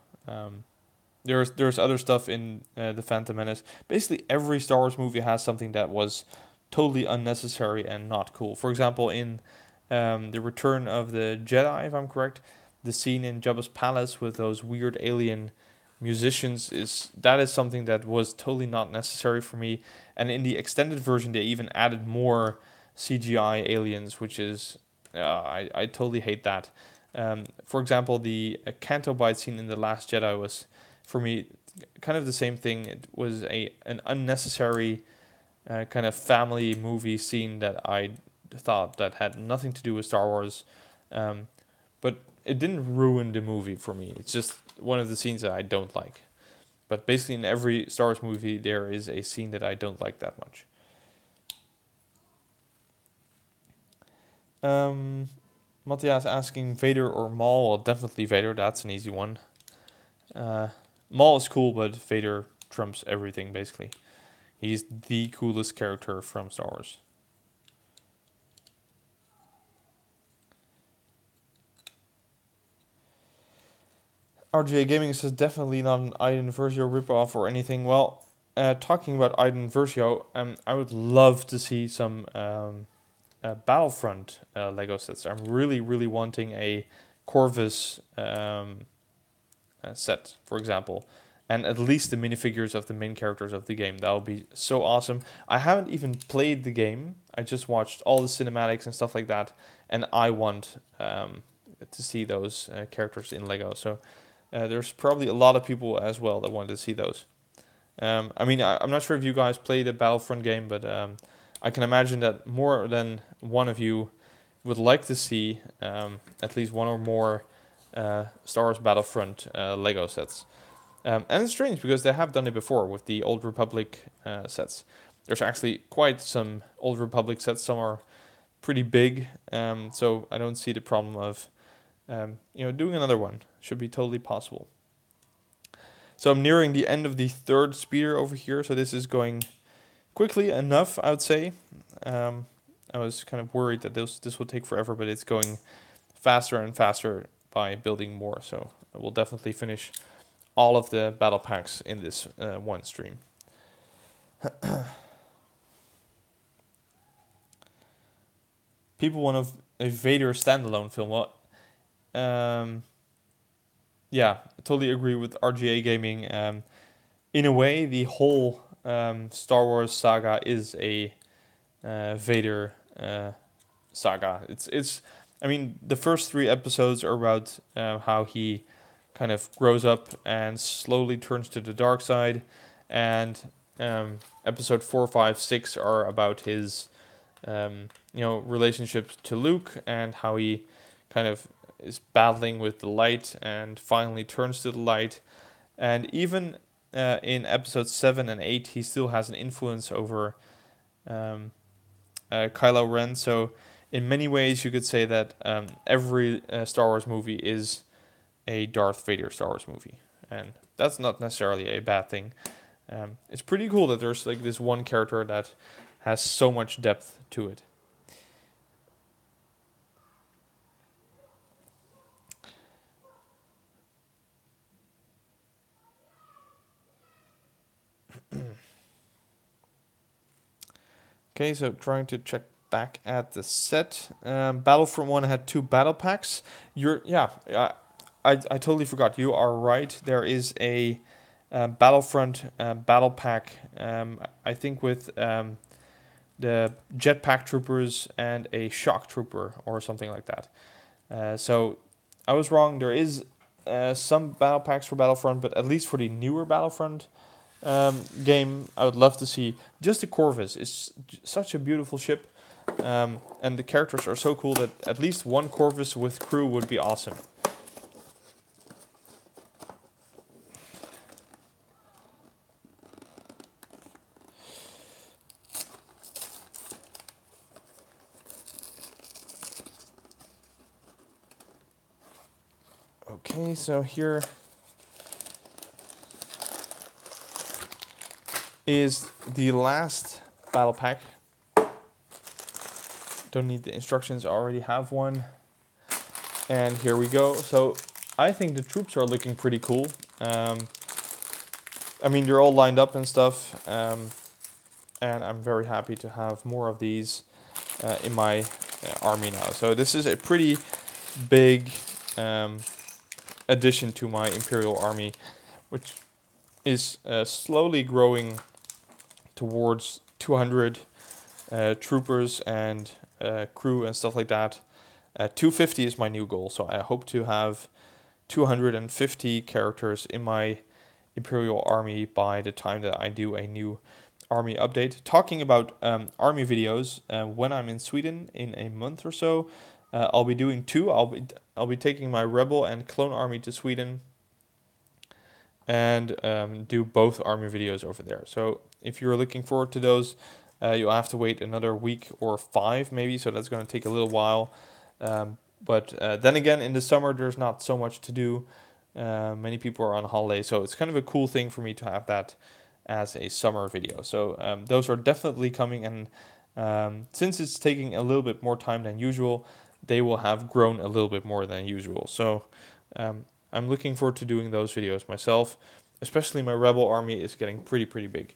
There's other stuff in the Phantom Menace. Basically, every Star Wars movie has something that was totally unnecessary and not cool. For example, in the Return of the Jedi, if I'm correct, the scene in Jabba's palace with those weird alien musicians is something that was totally not necessary for me. And in the extended version, they even added more CGI aliens, which is I totally hate that. For example, the Canto Bight scene in The Last Jedi was, for me, kind of the same thing. It was an unnecessary kind of family movie scene that I thought that had nothing to do with Star Wars, um, but it didn't ruin the movie for me. It's just one of the scenes that I don't like. But basically, in every Star Wars movie, there is a scene that I don't like that much. Matthias asking Vader or Maul. Well, definitely Vader. That's an easy one. Maul is cool, but Vader trumps everything, basically. He's the coolest character from Star Wars. RGA Gaming says definitely not an Iden Versio ripoff or anything. Well, talking about Iden Versio, I would love to see some Battlefront Lego sets. I'm really, really wanting a Corvus set, for example, and at least the minifigures of the main characters of the game. That would be so awesome. I haven't even played the game. I just watched all the cinematics and stuff like that, and I want to see those characters in Lego. So there's probably a lot of people as well that want to see those. I'm not sure if you guys played the Battlefront game, but I can imagine that more than one of you would like to see at least one or more Star Wars Battlefront Lego sets. And it's strange because they have done it before with the Old Republic sets. There's actually quite some Old Republic sets. Some are pretty big, so I don't see the problem of doing another one. Should be totally possible. So I'm nearing the end of the third speeder over here. So this is going quickly enough, I would say. I was kind of worried that this would take forever, but it's going faster and faster by building more. So we'll definitely finish all of the battle packs in this one stream. People want a Vader standalone film. Well, yeah, I totally agree with RGA Gaming. In a way, the whole Star Wars saga is a Vader saga. I mean, the first 3 episodes are about how he kind of grows up and slowly turns to the dark side, and episode 4, 5, 6 are about his relationships to Luke and how he kind of is battling with the light and finally turns to the light. And even in episodes 7 and 8, he still has an influence over Kylo Ren. So in many ways, you could say that every Star Wars movie is a Darth Vader Star Wars movie, and that's not necessarily a bad thing. It's pretty cool that there's like this one character that has so much depth to it. Okay, so trying to check back at the set. Battlefront 1 had 2 battle packs. I totally forgot. You are right. There is a Battlefront battle pack, I think with the jetpack troopers and a shock trooper or something like that. So I was wrong. There is some battle packs for Battlefront, but at least for the newer Battlefront game, I would love to see just the Corvus. It's such a beautiful ship, and the characters are so cool that at least one Corvus with crew would be awesome. Okay, so here is the last battle pack. Don't need the instructions, I already have one. And here we go. So I think the troops are looking pretty cool. I mean, they're all lined up and stuff. And I'm very happy to have more of these in my army now. So this is a pretty big addition to my Imperial army, which is slowly growing towards 200 troopers and crew and stuff like that. 250 is my new goal, so I hope to have 250 characters in my Imperial army by the time that I do a new army update. Talking about army videos, when I'm in Sweden in a month or so, I'll be doing two. I'll be taking my rebel and clone army to Sweden and do both army videos over there. So if you're looking forward to those, you'll have to wait another week or 5 maybe. So that's going to take a little while. But then again, in the summer, there's not so much to do. Many people are on holiday, so it's kind of a cool thing for me to have that as a summer video. So those are definitely coming, and since it's taking a little bit more time than usual, they will have grown a little bit more than usual. So I'm looking forward to doing those videos myself. Especially my rebel army is getting pretty big.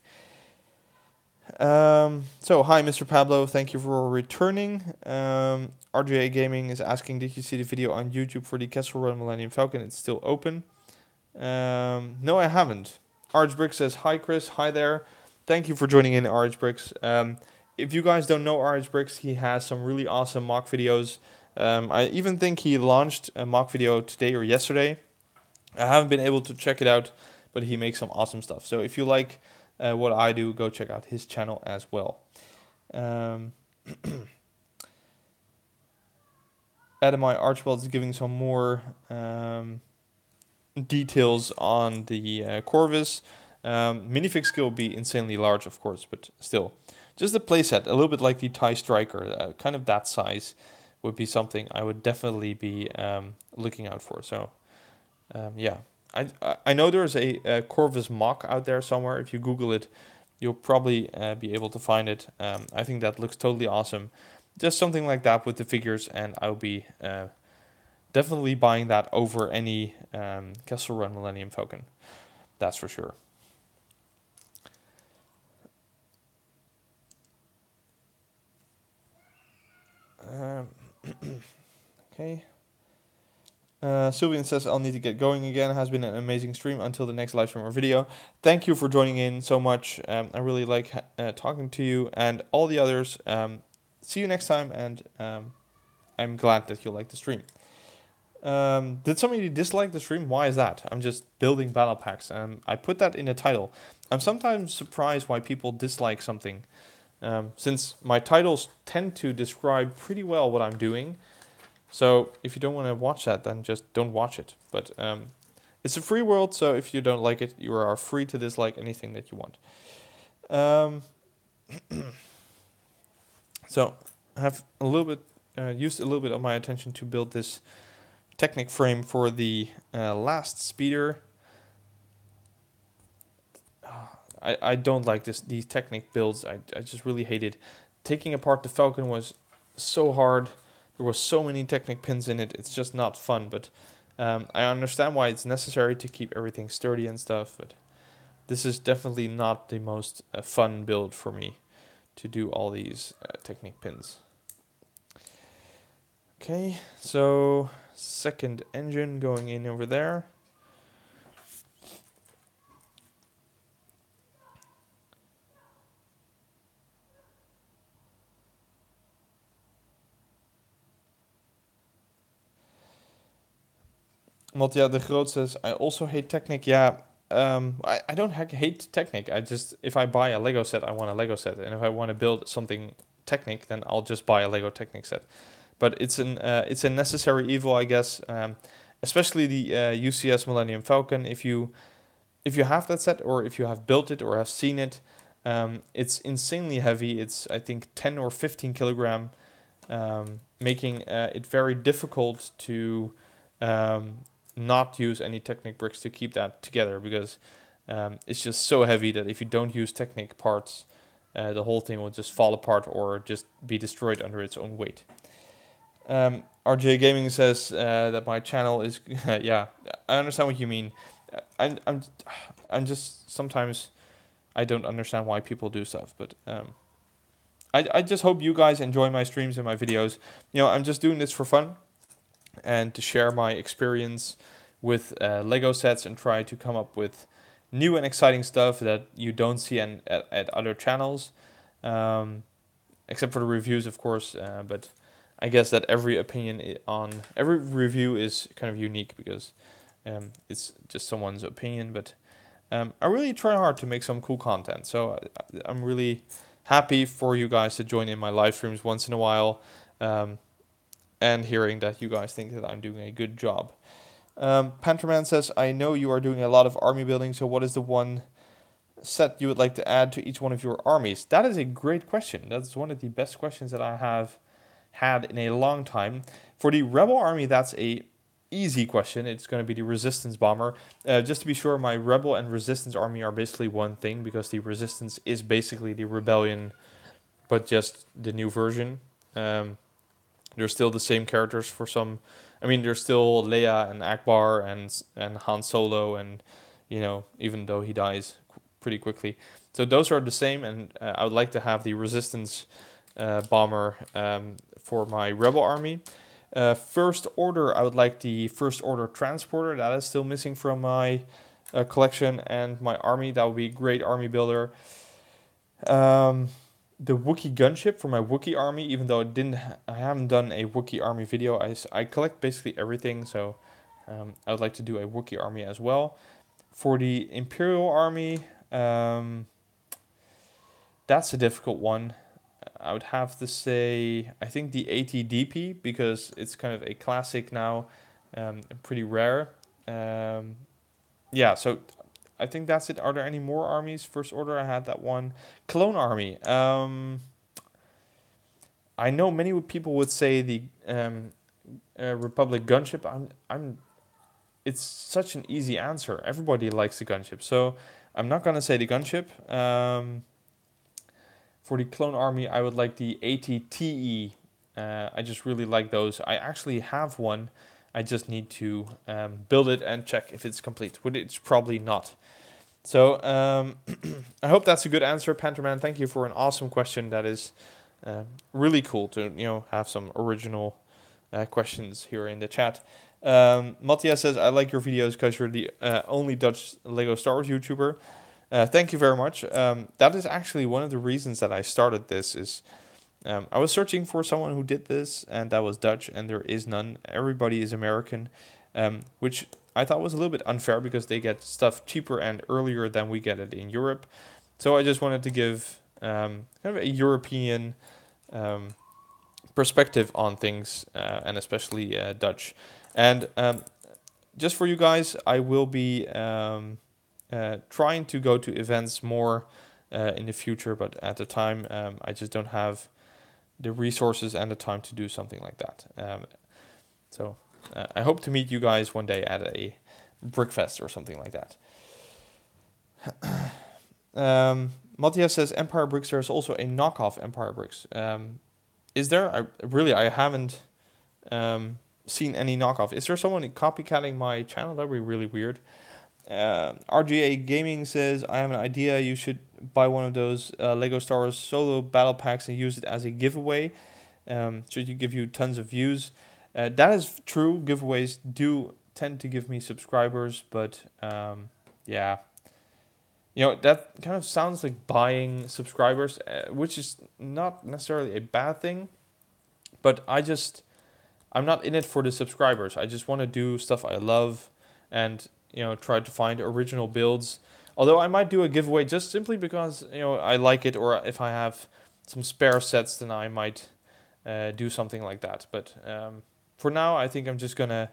So hi, Mr. Pablo. Thank you for returning. RGA Gaming is asking, did you see the video on YouTube for the Kessel Run Millennium Falcon? It's still open. No, I haven't. RH says, hi, Chris. Hi there. Thank you for joining in, RH. If you guys don't know RH, he has some really awesome mock videos. I even think he launched a mock video today or yesterday. I haven't been able to check it out, but he makes some awesome stuff. So if you like what I do, go check out his channel as well. Adamai Archibald is giving some more details on the Corvus. Minifig skill will be insanely large, of course, but still. Just the playset, a little bit like the TIE Striker, kind of that size would be something I would definitely be looking out for. So, yeah. I know there's a Corvus mock out there somewhere. If you Google it, you'll probably be able to find it. I think that looks totally awesome. Just something like that with the figures, and I'll be definitely buying that over any Kessel Run Millennium Falcon. That's for sure. Okay. Sylvian says, I'll need to get going again. It has been an amazing stream until the next live stream or video. Thank you for joining in so much. I really like talking to you and all the others. See you next time, and I'm glad that you like the stream. Did somebody dislike the stream? Why is that? I'm just building battle packs, and I put that in the title. I'm sometimes surprised why people dislike something, since my titles tend to describe pretty well what I'm doing. So if you don't want to watch that, then just don't watch it. But it's a free world, so if you don't like it, you are free to dislike anything that you want. So I have a little bit used a little bit of my attention to build this Technic frame for the last speeder. I don't like these Technic builds. I just really hate it. Taking apart the Falcon was so hard. There were so many Technic pins in it. It's just not fun. But I understand why it's necessary to keep everything sturdy and stuff. But this is definitely not the most fun build for me to do all these Technic pins. Okay, so second engine going in over there. Mattia de Groot says, I also hate Technic. Yeah, I don't hate Technic. I just, if I buy a Lego set, I want a Lego set. And if I want to build something Technic, then I'll just buy a Lego Technic set. But it's a necessary evil, I guess. Especially the UCS Millennium Falcon. If you have that set, or if you have built it or have seen it, it's insanely heavy. It's, I think, 10 or 15 kilogram, making it very difficult to not use any Technic bricks to keep that together, because it's just so heavy that if you don't use Technic parts, the whole thing will just fall apart or just be destroyed under its own weight. RJ Gaming says that my channel is yeah. I understand what you mean. I'm just sometimes I don't understand why people do stuff, but I just hope you guys enjoy my streams and my videos. I'm just doing this for fun and to share my experience with Lego sets and try to come up with new and exciting stuff that you don't see at other channels, except for the reviews, of course. But I guess that every opinion on every review is kind of unique, because it's just someone's opinion. But I really try hard to make some cool content, so I'm really happy for you guys to join in my live streams once in a while, and hearing that you guys think that I'm doing a good job. Pantherman says, I know you are doing a lot of army building, so what is the one set you would like to add to each one of your armies? That is a great question. That's one of the best questions that I have had in a long time. For the rebel army, that's a easy question. It's going to be the resistance bomber. Just to be sure, my rebel and resistance army are basically one thing, because the resistance is basically the rebellion, but just the new version. They're still the same characters for some. I mean, there's still Leia and Akbar and Han Solo, and even though he dies pretty quickly, so those are the same. And I would like to have the resistance bomber for my rebel army. First order, I would like the first order transporter. That is still missing from my collection and my army. That would be a great army builder. The Wookiee gunship for my Wookiee army, even though I haven't done a Wookiee army video. I collect basically everything, so I would like to do a Wookiee army as well. For the Imperial army, that's a difficult one. I would have to say, I think the ATDP, because it's kind of a classic now, pretty rare. Yeah, so I think that's it. Are there any more armies? First order, I had that one. Clone army. I know many people would say the Republic gunship. It's such an easy answer. Everybody likes the gunship, so I'm not gonna say the gunship. For the clone army, I would like the ATTE. I just really like those. I actually have one. I just need to build it and check if it's complete. But it's probably not. So I hope that's a good answer, Pantherman. Thank you for an awesome question. That is really cool to have some original questions here in the chat. Matthias says, I like your videos because you're the only Dutch Lego Star Wars YouTuber. Thank you very much. That is actually one of the reasons that I started this. Is I was searching for someone who did this, and that was Dutch, and there is none. Everybody is American, which I thought was a little bit unfair, because they get stuff cheaper and earlier than we get it in Europe. So I just wanted to give kind of a European perspective on things, and especially Dutch. And just for you guys, I will be trying to go to events more in the future, but at the time, I just don't have the resources and the time to do something like that. So I hope to meet you guys one day at a Brickfest or something like that. Matthias says, Empire Bricks, there's also a knockoff Empire Bricks. Is there? I haven't seen any knockoff. Is there someone copycatting my channel? That would be really weird. RGA Gaming says, I have an idea. You should buy one of those Lego Star Wars solo battle packs and use it as a giveaway. Should you give you tons of views? That is true. Giveaways do tend to give me subscribers, but yeah. That kind of sounds like buying subscribers, which is not necessarily a bad thing, but I'm not in it for the subscribers. I just want to do stuff I love and try to find original builds. Although I might do a giveaway just simply because I like it, or if I have some spare sets, then I might do something like that. But for now, I think I'm just gonna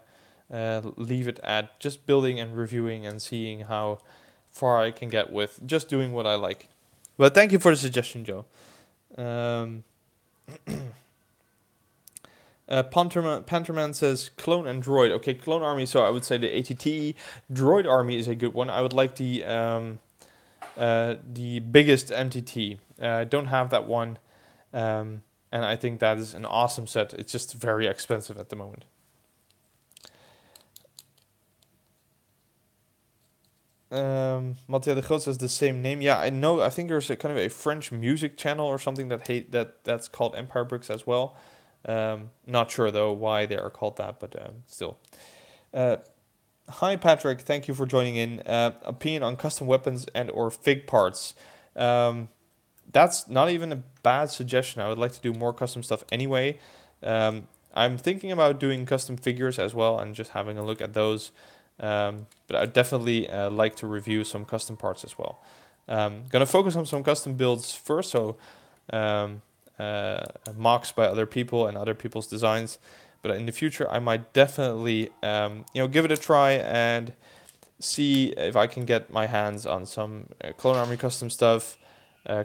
leave it at just building and reviewing and seeing how far I can get with just doing what I like. But thank you for the suggestion, Joe. Panterman says clone and droid. Okay, clone army. So I would say the ATT droid army is a good one. I would like the biggest MTT. I don't have that one, and I think that is an awesome set. It's just very expensive at the moment. Mathieu de Groot says the same name. Yeah, I know. I think there's a kind of a French music channel or something that's called Empire Bricks as well. Not sure though why they are called that, but still. Uh, Hi Patrick, thank you for joining in. Opinion on custom weapons and or fig parts. Um, that's not even a bad suggestion. I would like to do more custom stuff anyway. I'm thinking about doing custom figures as well and just having a look at those. But I'd definitely like to review some custom parts as well. Gonna focus on some custom builds first, so um, mocks by other people and other people's designs. But in the future, I might definitely give it a try and see if I can get my hands on some Clone Army custom stuff,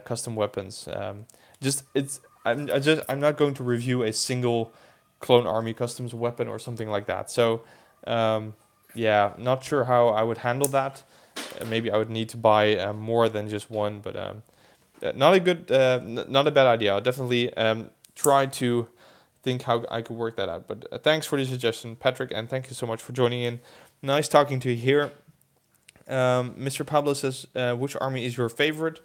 custom weapons. Just it's I'm not going to review a single Clone Army customs weapon or something like that. So yeah, not sure how I would handle that. Maybe I would need to buy more than just one, but not a good, not a bad idea. I'll definitely try to think how I could work that out. But thanks for the suggestion, Patrick, and thank you so much for joining in. Nice talking to you here. Mr. Pablo says, which army is your favorite?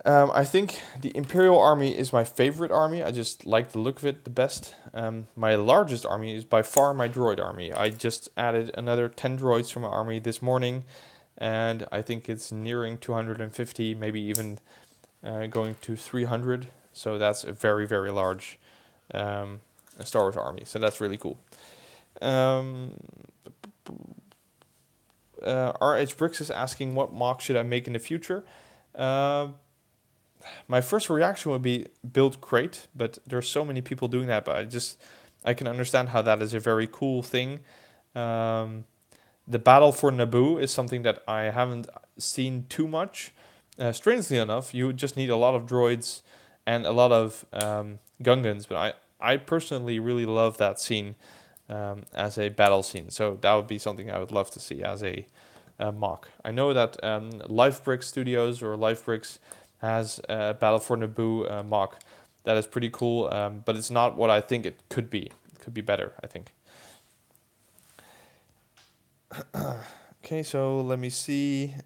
I think the Imperial army is my favorite army. I just like the look of it the best. My largest army is by far my droid army. I just added another 10 droids to my army this morning, and I think it's nearing 250, maybe even going to 300. So that's a very, very large Star Wars army. So that's really cool. Um, RH Bricks is asking what mock should I make in the future. My first reaction would be build crate, but there's so many people doing that. But I can understand how that is a very cool thing. The battle for Naboo is something that I haven't seen too much. Strangely enough, you just need a lot of droids and a lot of Gungans, but I personally really love that scene as a battle scene. So that would be something I would love to see as a mock. I know that LifeBricks Studios or LifeBricks has a Battle for Naboo mock. That is pretty cool, but it's not what I think it could be. It could be better, I think. Okay, so let me see.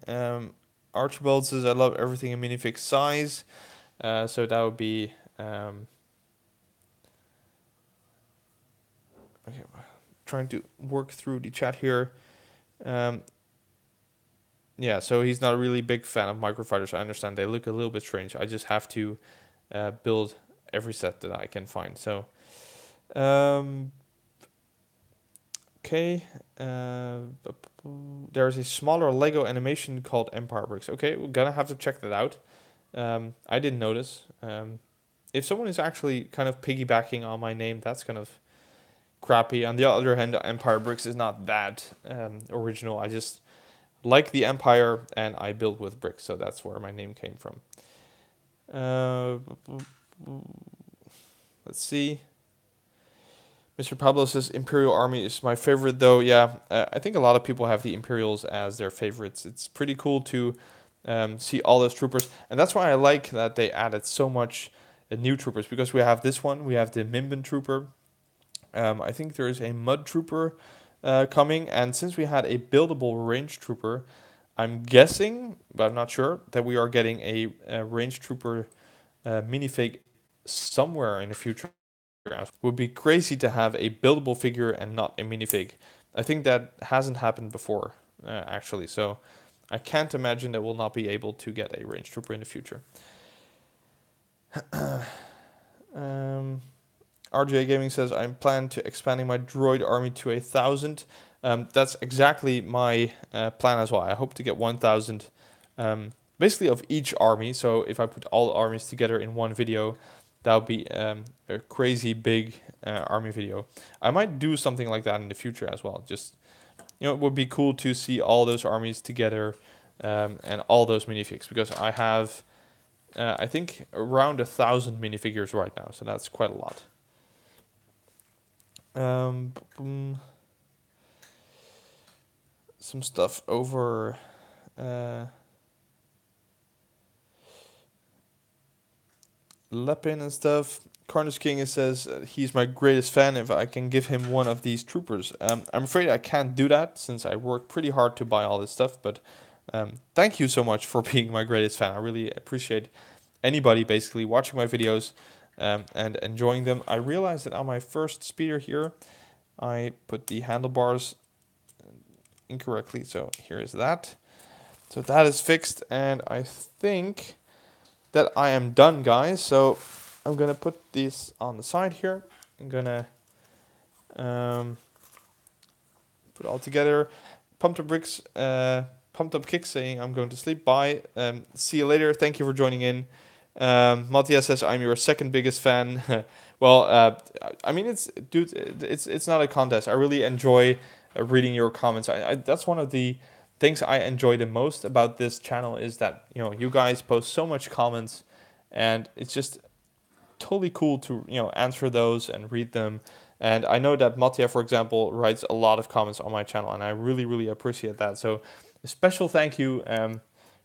Archibald says, I love everything in minifig size. So that would be... okay, trying to work through the chat here. Yeah, so he's not a really big fan of microfighters. I understand they look a little bit strange. I just have to build every set that I can find. So, okay. There's a smaller Lego animation called Empire Bricks. Okay, we're gonna have to check that out. I didn't notice. If someone is actually kind of piggybacking on my name, that's kind of crappy. On the other hand, Empire Bricks is not that original. I just like the Empire and I build with bricks, so that's where my name came from. Let's see. Mr. Pablo says Imperial Army is my favorite, though. Yeah, I think a lot of people have the Imperials as their favorites. It's pretty cool to see all those troopers, and that's why I like that they added so much new troopers, because we have this one, we have the Mimban Trooper. I think there is a Mud Trooper coming, and since we had a buildable Range Trooper, I'm guessing, but I'm not sure, that we are getting a Range Trooper minifig somewhere in the future. Would be crazy to have a buildable figure and not a minifig. I think that hasn't happened before, actually, so I can't imagine that we'll not be able to get a Range Trooper in the future. RJ Gaming says, I'm planning to expanding my droid army to 1,000. That's exactly my plan as well. I hope to get 1,000 basically of each army. So if I put all armies together in one video, that would be a crazy big army video. I might do something like that in the future as well. Just, it would be cool to see all those armies together and all those minifigs, because I have, I think, around 1,000 minifigures right now. So that's quite a lot. Boom, some stuff over uh, Lepin and stuff. Carnage King says he's my greatest fan if I can give him one of these troopers. I'm afraid I can't do that since I worked pretty hard to buy all this stuff, but thank you so much for being my greatest fan. I really appreciate anybody basically watching my videos and enjoying them. I realized that on my first speeder here, I put the handlebars incorrectly, so here is that. So that is fixed, and I think that I am done, guys. So I'm gonna put this on the side here. I'm gonna put it all together. Pumped up bricks, pumped up kicks saying I'm going to sleep. Bye. See you later. Thank you for joining in. Matthias says I'm your second biggest fan. Well, I mean it's dude, it's not a contest. I really enjoy reading your comments. That's one of the things I enjoy the most about this channel is that you guys post so much comments, and it's just totally cool to answer those and read them. And I know that Mattia, for example, writes a lot of comments on my channel, and I really really appreciate that. So a special thank you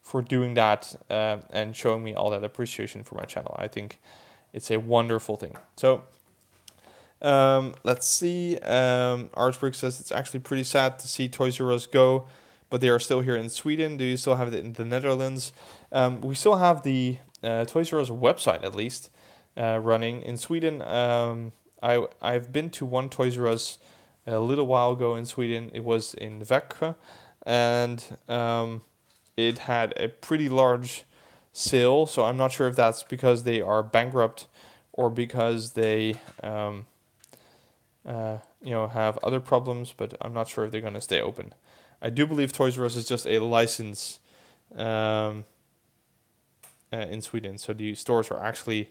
for doing that and showing me all that appreciation for my channel. I think it's a wonderful thing. So let's see. Archbrick says it's actually pretty sad to see Toys R Us go, but they are still here in Sweden. Do you still have it in the Netherlands? We still have the Toys R Us website at least running in Sweden. I've been to one Toys R Us a little while ago in Sweden. It was in Växjö, and it had a pretty large sale. So I'm not sure if that's because they are bankrupt or because they have other problems, but I'm not sure if they're going to stay open. I do believe Toys R Us is just a license in Sweden, so the stores are actually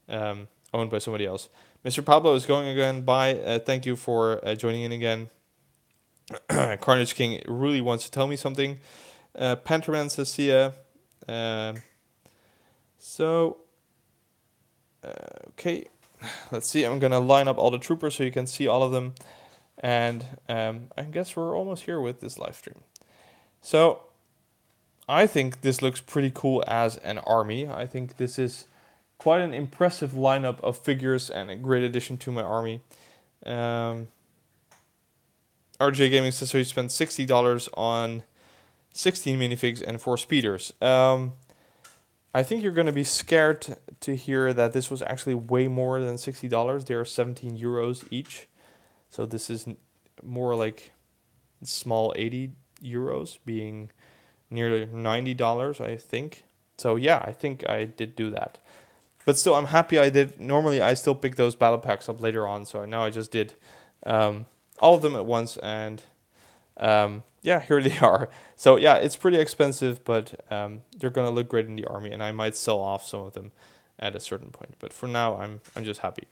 owned by somebody else. Mr. Pablo is going again. Bye. Thank you for joining in again. Carnage King really wants to tell me something. Panterman says, see ya. Okay. Let's see. I'm going to line up all the troopers so you can see all of them. And I guess we're almost here with this live stream. So I think this looks pretty cool as an army. I think this is quite an impressive lineup of figures and a great addition to my army. RJ Gaming says so he spent $60 on 16 minifigs and 4 speeders. I think you're going to be scared to hear that this was actually way more than $60. They are 17 euros each. So this is more like small 80 euros, being nearly $90, I think. So yeah, I think I did do that. But still, I'm happy I did. Normally, I still pick those battle packs up later on. So now I just did all of them at once. And yeah, here they are. So yeah, it's pretty expensive, but they're going to look great in the army. And I might sell off some of them at a certain point. But for now, I'm just happy.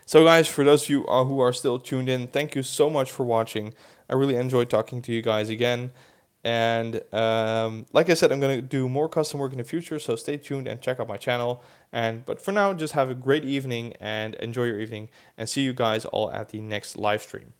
So guys, for those of you who are still tuned in, thank you so much for watching. I really enjoyed talking to you guys again. And like I said, I'm going to do more custom work in the future, so stay tuned and check out my channel. But for now, just have a great evening and enjoy your evening, and see you guys all at the next live stream.